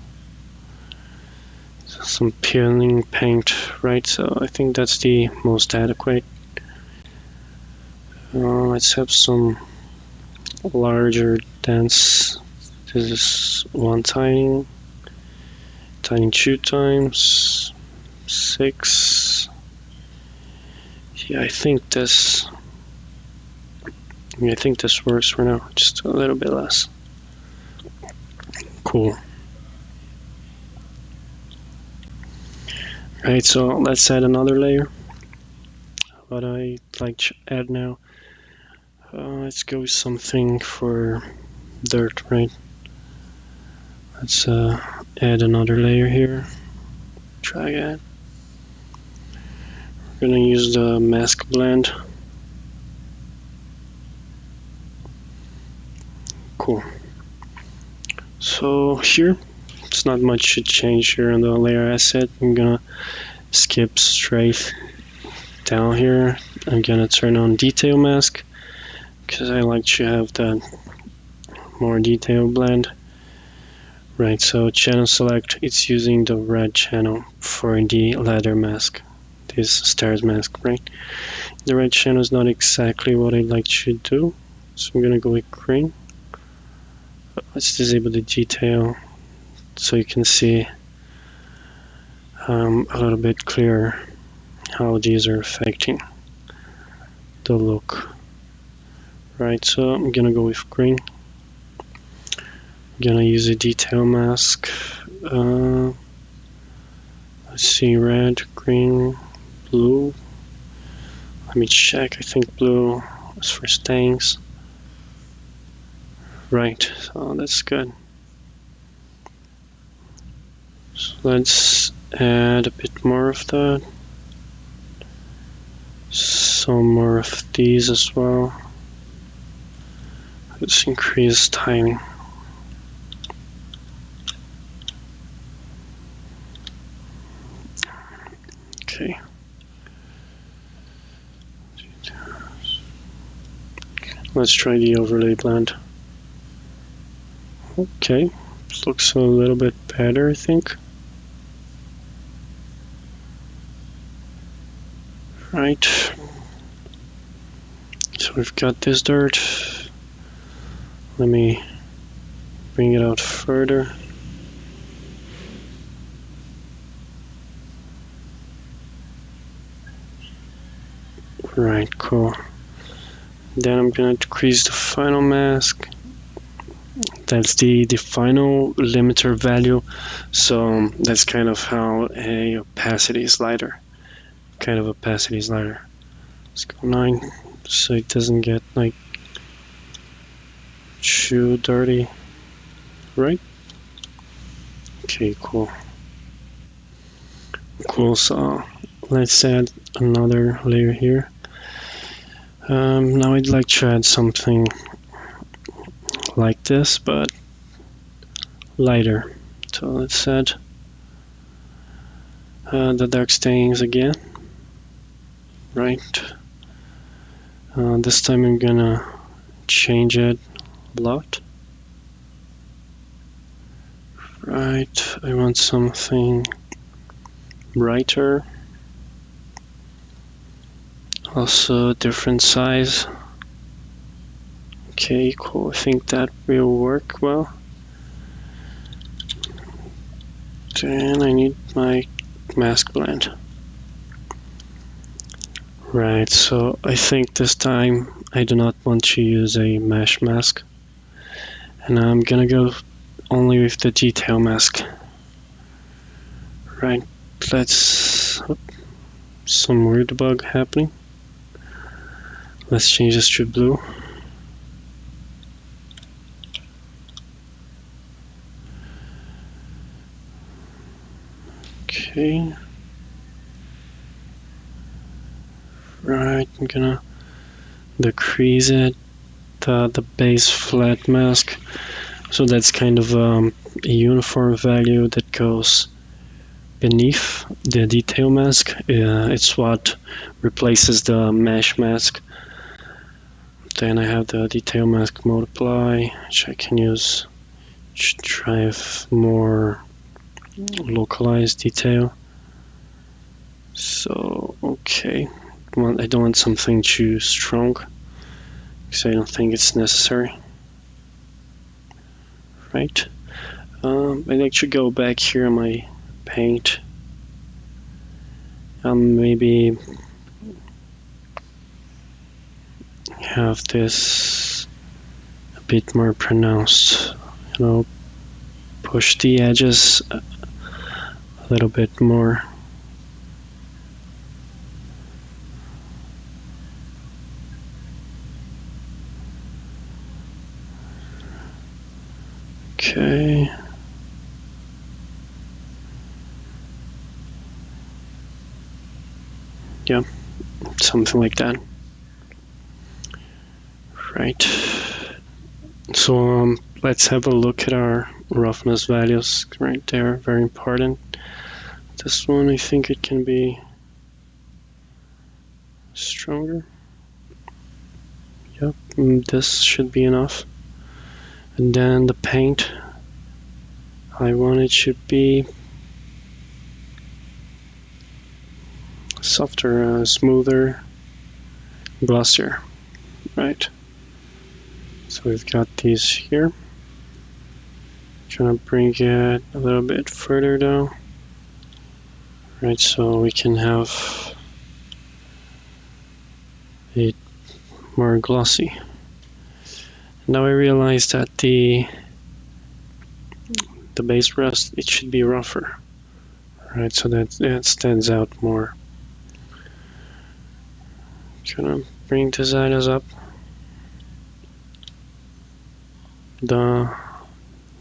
Some peeling paint, right? So I think that's the most adequate. Let's have some larger dense. This is 1 tiling, tiling 2 times, 6. Yeah, I think this works for now. Just a little bit less. Cool. Right, so let's add another layer. What I like to add now. Let's go with something for dirt, right? Let's add another layer here. Try it. We're gonna use the mask blend. cool. So here, it's not much to change here on the layer asset. I'm gonna skip straight down here. I'm gonna turn on detail mask because I like to have that more detail blend. Right, so channel select, it's using the red channel for the ladder mask, this stairs mask, right? The red channel is not exactly what I'd like to do, so I'm gonna go with green. Let's disable the detail so you can see a little bit clearer how these are affecting the look. Right, so I'm gonna go with green. I'm gonna use a detail mask. Let's see, red, green, blue. Let me check. I think blue is for stains. Right, so that's good. So let's add a bit more of that. Some more of these as well. Let's increase timing. Okay. Let's try the overlay blend. Okay, looks a little bit better, I think. Right. So we've got this dirt. Let me bring it out further. Right, cool. Then I'm gonna decrease the final mask. That's the final limiter value. So that's kind of how a opacity slider, Let's go 9, so it doesn't get like too dirty, right? Okay, cool. Cool, so let's add another layer here. Now I'd like to add something like this, but lighter. So let's add the dark stains again. Right. This time I'm gonna change it a lot. Right, I want something brighter. Also different size. Okay, cool. I think that will work well. Then I need my mask blend. Right, so I think this time I do not want to use a mesh mask. And I'm gonna go only with the detail mask. Right, let's... some weird bug happening. Let's change this to blue. Okay. Right, I'm gonna decrease it, the base flat mask. So that's kind of a uniform value that goes beneath the detail mask. It's what replaces the mesh mask. Then I have the detail mask multiply, which I can use to drive more localized detail. So, okay. I don't want something too strong, because I don't think it's necessary. Right. I'd like to go back here on my paint. Maybe have this a bit more pronounced. You know, push the edges a little bit more. Okay. Yeah, something like that. Right. So let's have a look at our roughness values right there, very important. This one, I think it can be stronger. Yep, this should be enough. And then the paint, I want it should be softer, smoother, glossier, right? So we've got these here. Trying to bring it a little bit further down, right? So we can have it more glossy. Now I realize that the base rust, it should be rougher, right? So that it stands out more. Gonna bring the Zydas up.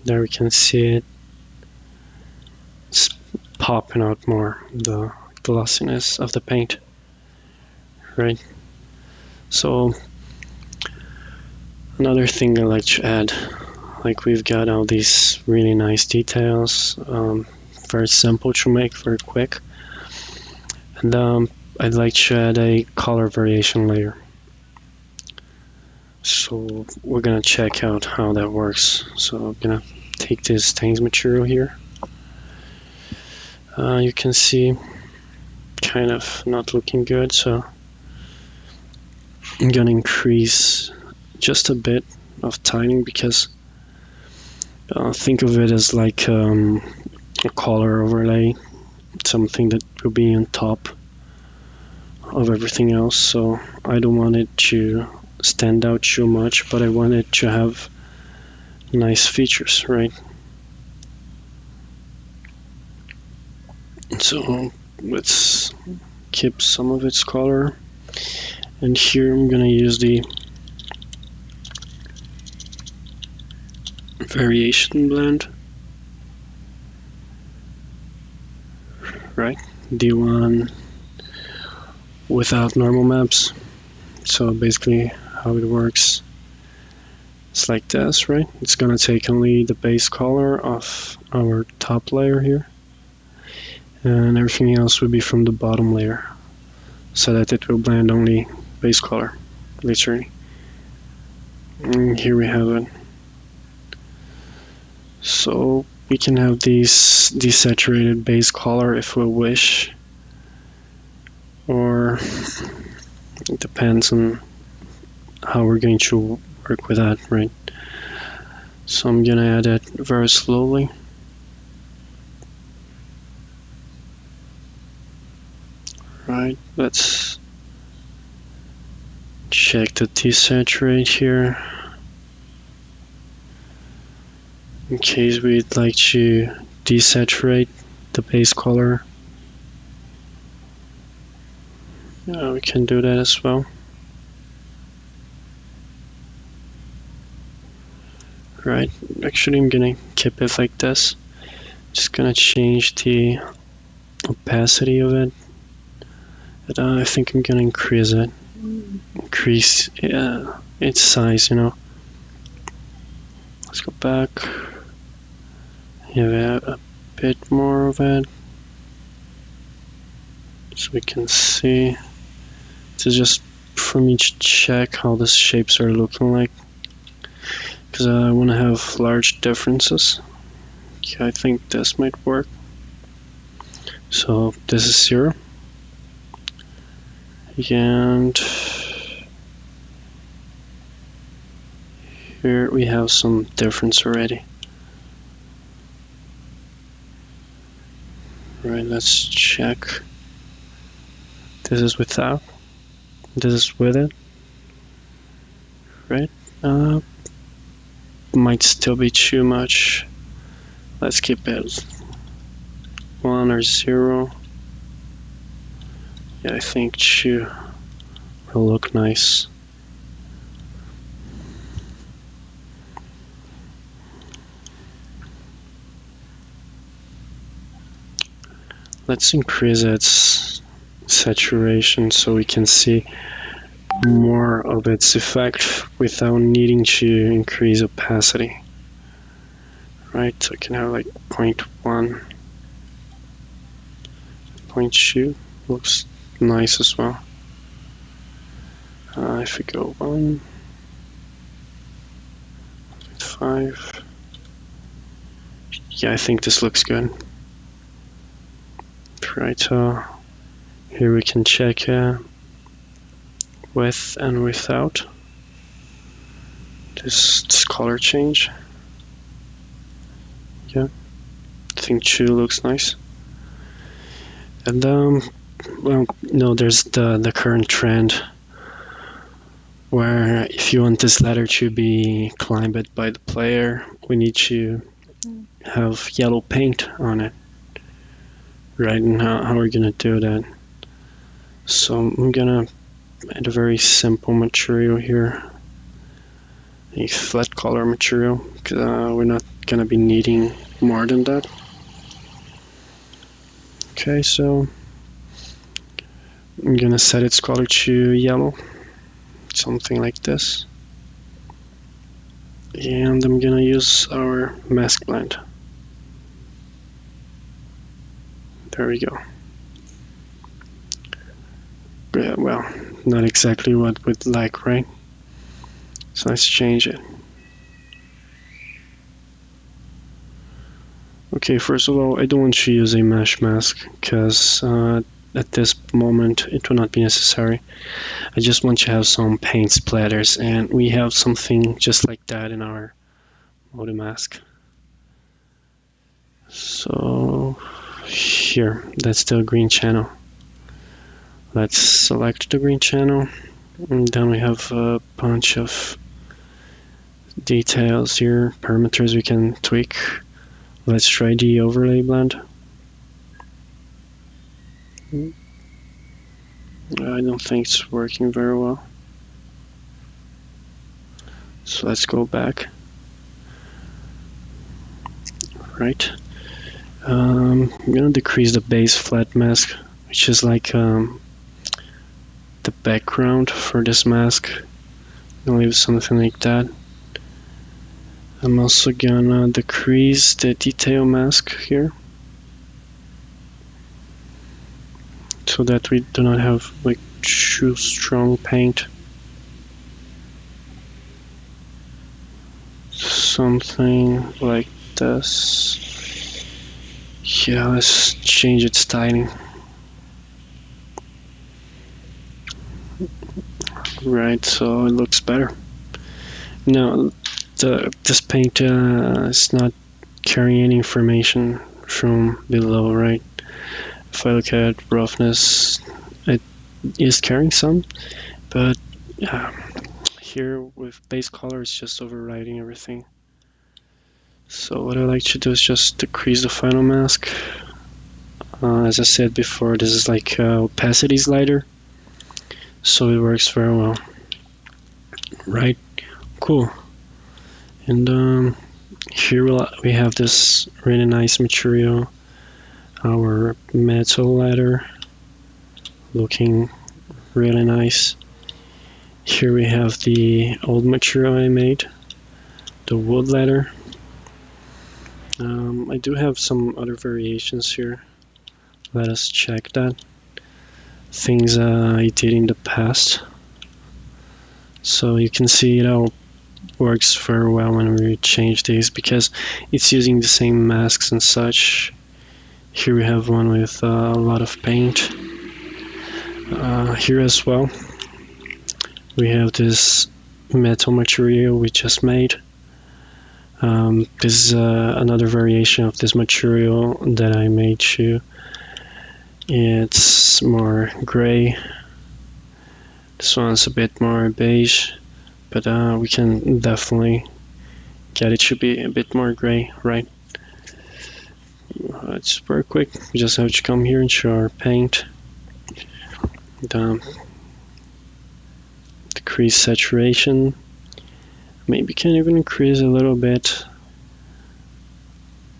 There we can see it. It's popping out more, the glossiness of the paint, right? So another thing I like to add, like we've got all these really nice details, very simple to make, very quick. And I'd like to add a color variation layer. So we're gonna check out how that works. So I'm gonna take this stains material here. You can see kind of not looking good, so I'm gonna increase just a bit of timing because think of it as like a color overlay, something that will be on top of everything else. So I don't want it to stand out too much, but I want it to have nice features, right? So let's keep some of its color, and here I'm gonna use the variation blend, right? The one without normal maps. So basically how it works, it's like this, right? It's gonna take only the base color of our top layer here, and everything else will be from the bottom layer, so that it will blend only base color, literally. And here we have it. So we can have these desaturated base color if we wish, or it depends on how we're going to work with that, right? So I'm gonna add it very slowly. Right, let's check the desaturate here. In case we'd like to desaturate the base color, we can do that as well. Right, actually I'm gonna keep it like this. Just gonna change the opacity of it. But I think I'm gonna increase it. Increase its size, you know. Let's go back. Here we have a bit more of it, so we can see. This is just for me to check how the shapes are looking like, because I want to have large differences. Okay, I think this might work. So this is 0, and here we have some difference already. Right, let's check. This is without, this is with it, right? Might still be too much. Let's keep it 1 or 0. Yeah, I think 2 will look nice. Let's increase its saturation so we can see more of its effect without needing to increase opacity. Right, so I can have like 0.1, 0.2, looks nice as well. If we go 1.5, yeah, I think this looks good. Right, so here we can check with and without this color change. Yeah, I think 2 looks nice. And well, no, there's the current trend where if you want this ladder to be climbed by the player, we need to have yellow paint on it. Right, and how are we gonna do that? So I'm gonna add a very simple material here, a flat color material, because we're not gonna be needing more than that. Okay, so I'm gonna set its color to yellow, something like this. And I'm gonna use our mask blend. There we go. Yeah, well, not exactly what we'd like, right? So let's change it. Okay, first of all, I don't want to use a mesh mask because at this moment it will not be necessary. I just want to have some paint splatters, and we have something just like that in our model mask. So here, that's the green channel. Let's select the green channel, and then we have a bunch of details here, parameters we can tweak. Let's try the overlay blend. I don't think it's working very well. So let's go back. Right. I'm gonna decrease the base flat mask, which is like the background for this mask. I'll leave something like that. I'm also gonna decrease the detail mask here, so that we do not have like too strong paint. Something like this. Yeah, let's change its styling. Right, so it looks better. Now, this paint is not carrying any information from below, right? If I look at roughness, it is carrying some, but here with base color, it's just overriding everything. So what I like to do is just decrease the final mask. As I said before, this is like opacity slider, so it works very well. Right, cool. And here we have this really nice material, our metal ladder, looking really nice. Here we have the old material I made, the wood ladder. I do have some other variations here. Let us check that. Things I did in the past. So you can see it all works very well when we change these because it's using the same masks and such. Here we have one with a lot of paint. Here as well, we have this metal material we just made. This is another variation of this material that I made too. It's more gray. This one's a bit more beige, but we can definitely get it to be a bit more gray, right? It's very quick. We just have to come here and show our paint. Decrease saturation. Maybe can even increase a little bit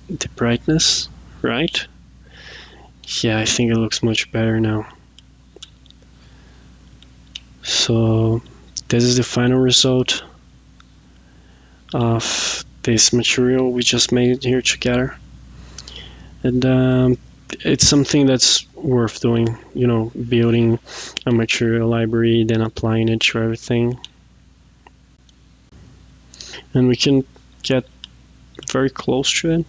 the brightness, right? Yeah, I think it looks much better now. So this is the final result of this material we just made here together. And it's something that's worth doing, building a material library, then applying it to everything. And we can get very close to it,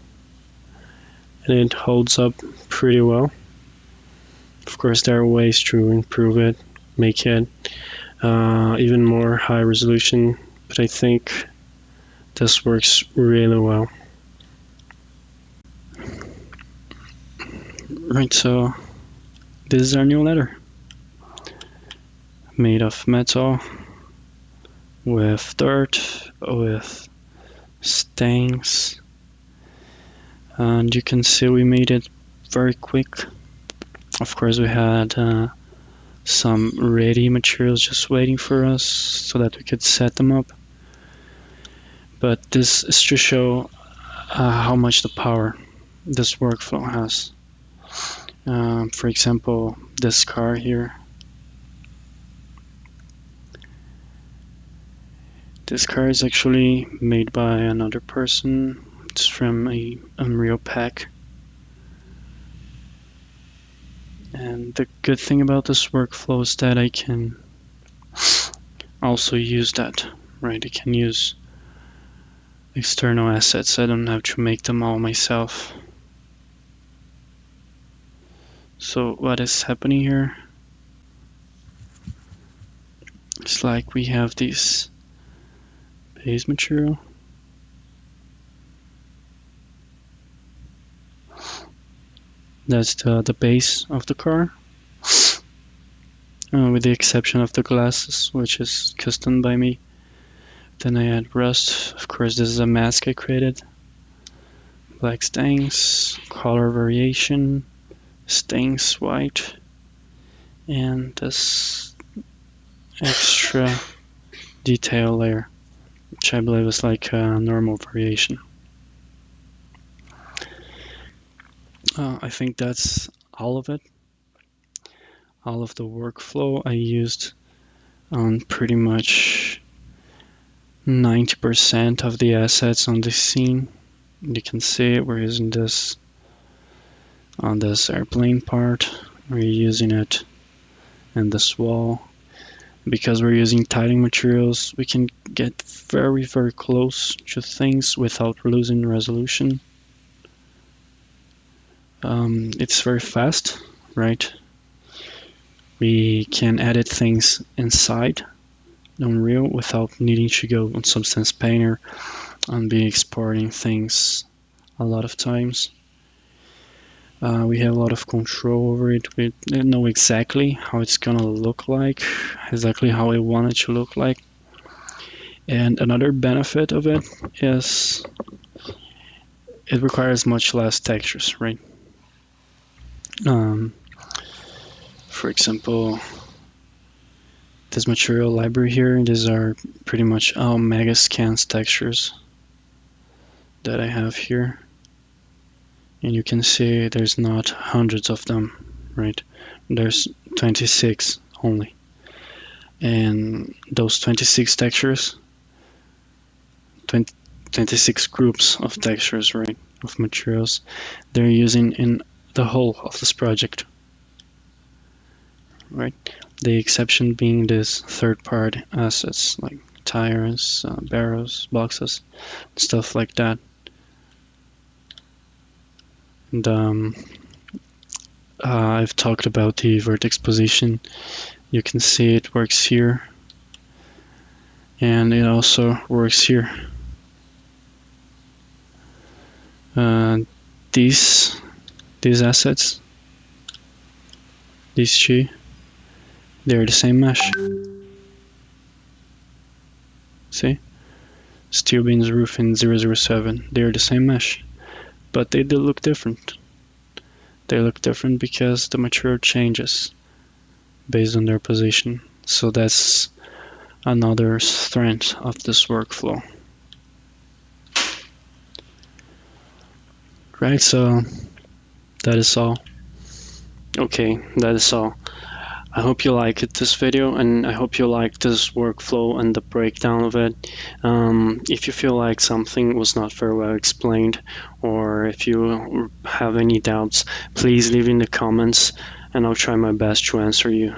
and it holds up pretty well. Of course, there are ways to improve it, make it even more high resolution, but I think this works really well. Right, so this is our new letter, made of metal, with dirt, with stains, and you can see we made it very quick. Of course, we had some ready materials just waiting for us so that we could set them up. But this is to show how much the power this workflow has. For example, this car here. This car is actually made by another person. It's from a Unreal pack. And the good thing about this workflow is that I can also use that, right? I can use external assets. I don't have to make them all myself. So what is happening here? It's like we have this base material. That's the base of the car, with the exception of the glasses, which is custom by me. Then I add rust. Of course, this is a mask I created. Black stains, color variation, stains white, and this extra detail layer, which I believe is like a normal variation. I think that's all of it. All of the workflow I used on pretty much 90% of the assets on this scene. You can see we're using this on this airplane part. We're using it in this wall. Because we're using tiling materials, we can get very, very close to things without losing resolution. It's very fast, right? We can edit things inside Unreal without needing to go on Substance Painter and be exporting things a lot of times. We have a lot of control over it. We know exactly how it's gonna look like, exactly how we want it to look like. And another benefit of it is it requires much less textures, right? For example, this material library here, these are pretty much all Megascans textures that I have here. And you can see there's not hundreds of them, right? There's 26 only. And those 26 textures, 26 groups of textures, right, of materials, they're using in the whole of this project, right? The exception being these third-party assets like tires, barrels, boxes, stuff like that. And I've talked about the vertex position. You can see it works here, and it also works here. These assets, these two, they're the same mesh. See? Steel beams roof in 007, they're the same mesh, but they do look different. They look different because the material changes based on their position. So that's another strength of this workflow. Right, so that is all. Okay, that is all. I hope you liked this video, and I hope you liked this workflow and the breakdown of it. If you feel like something was not very well explained, or if you have any doubts, please leave in the comments and I'll try my best to answer you.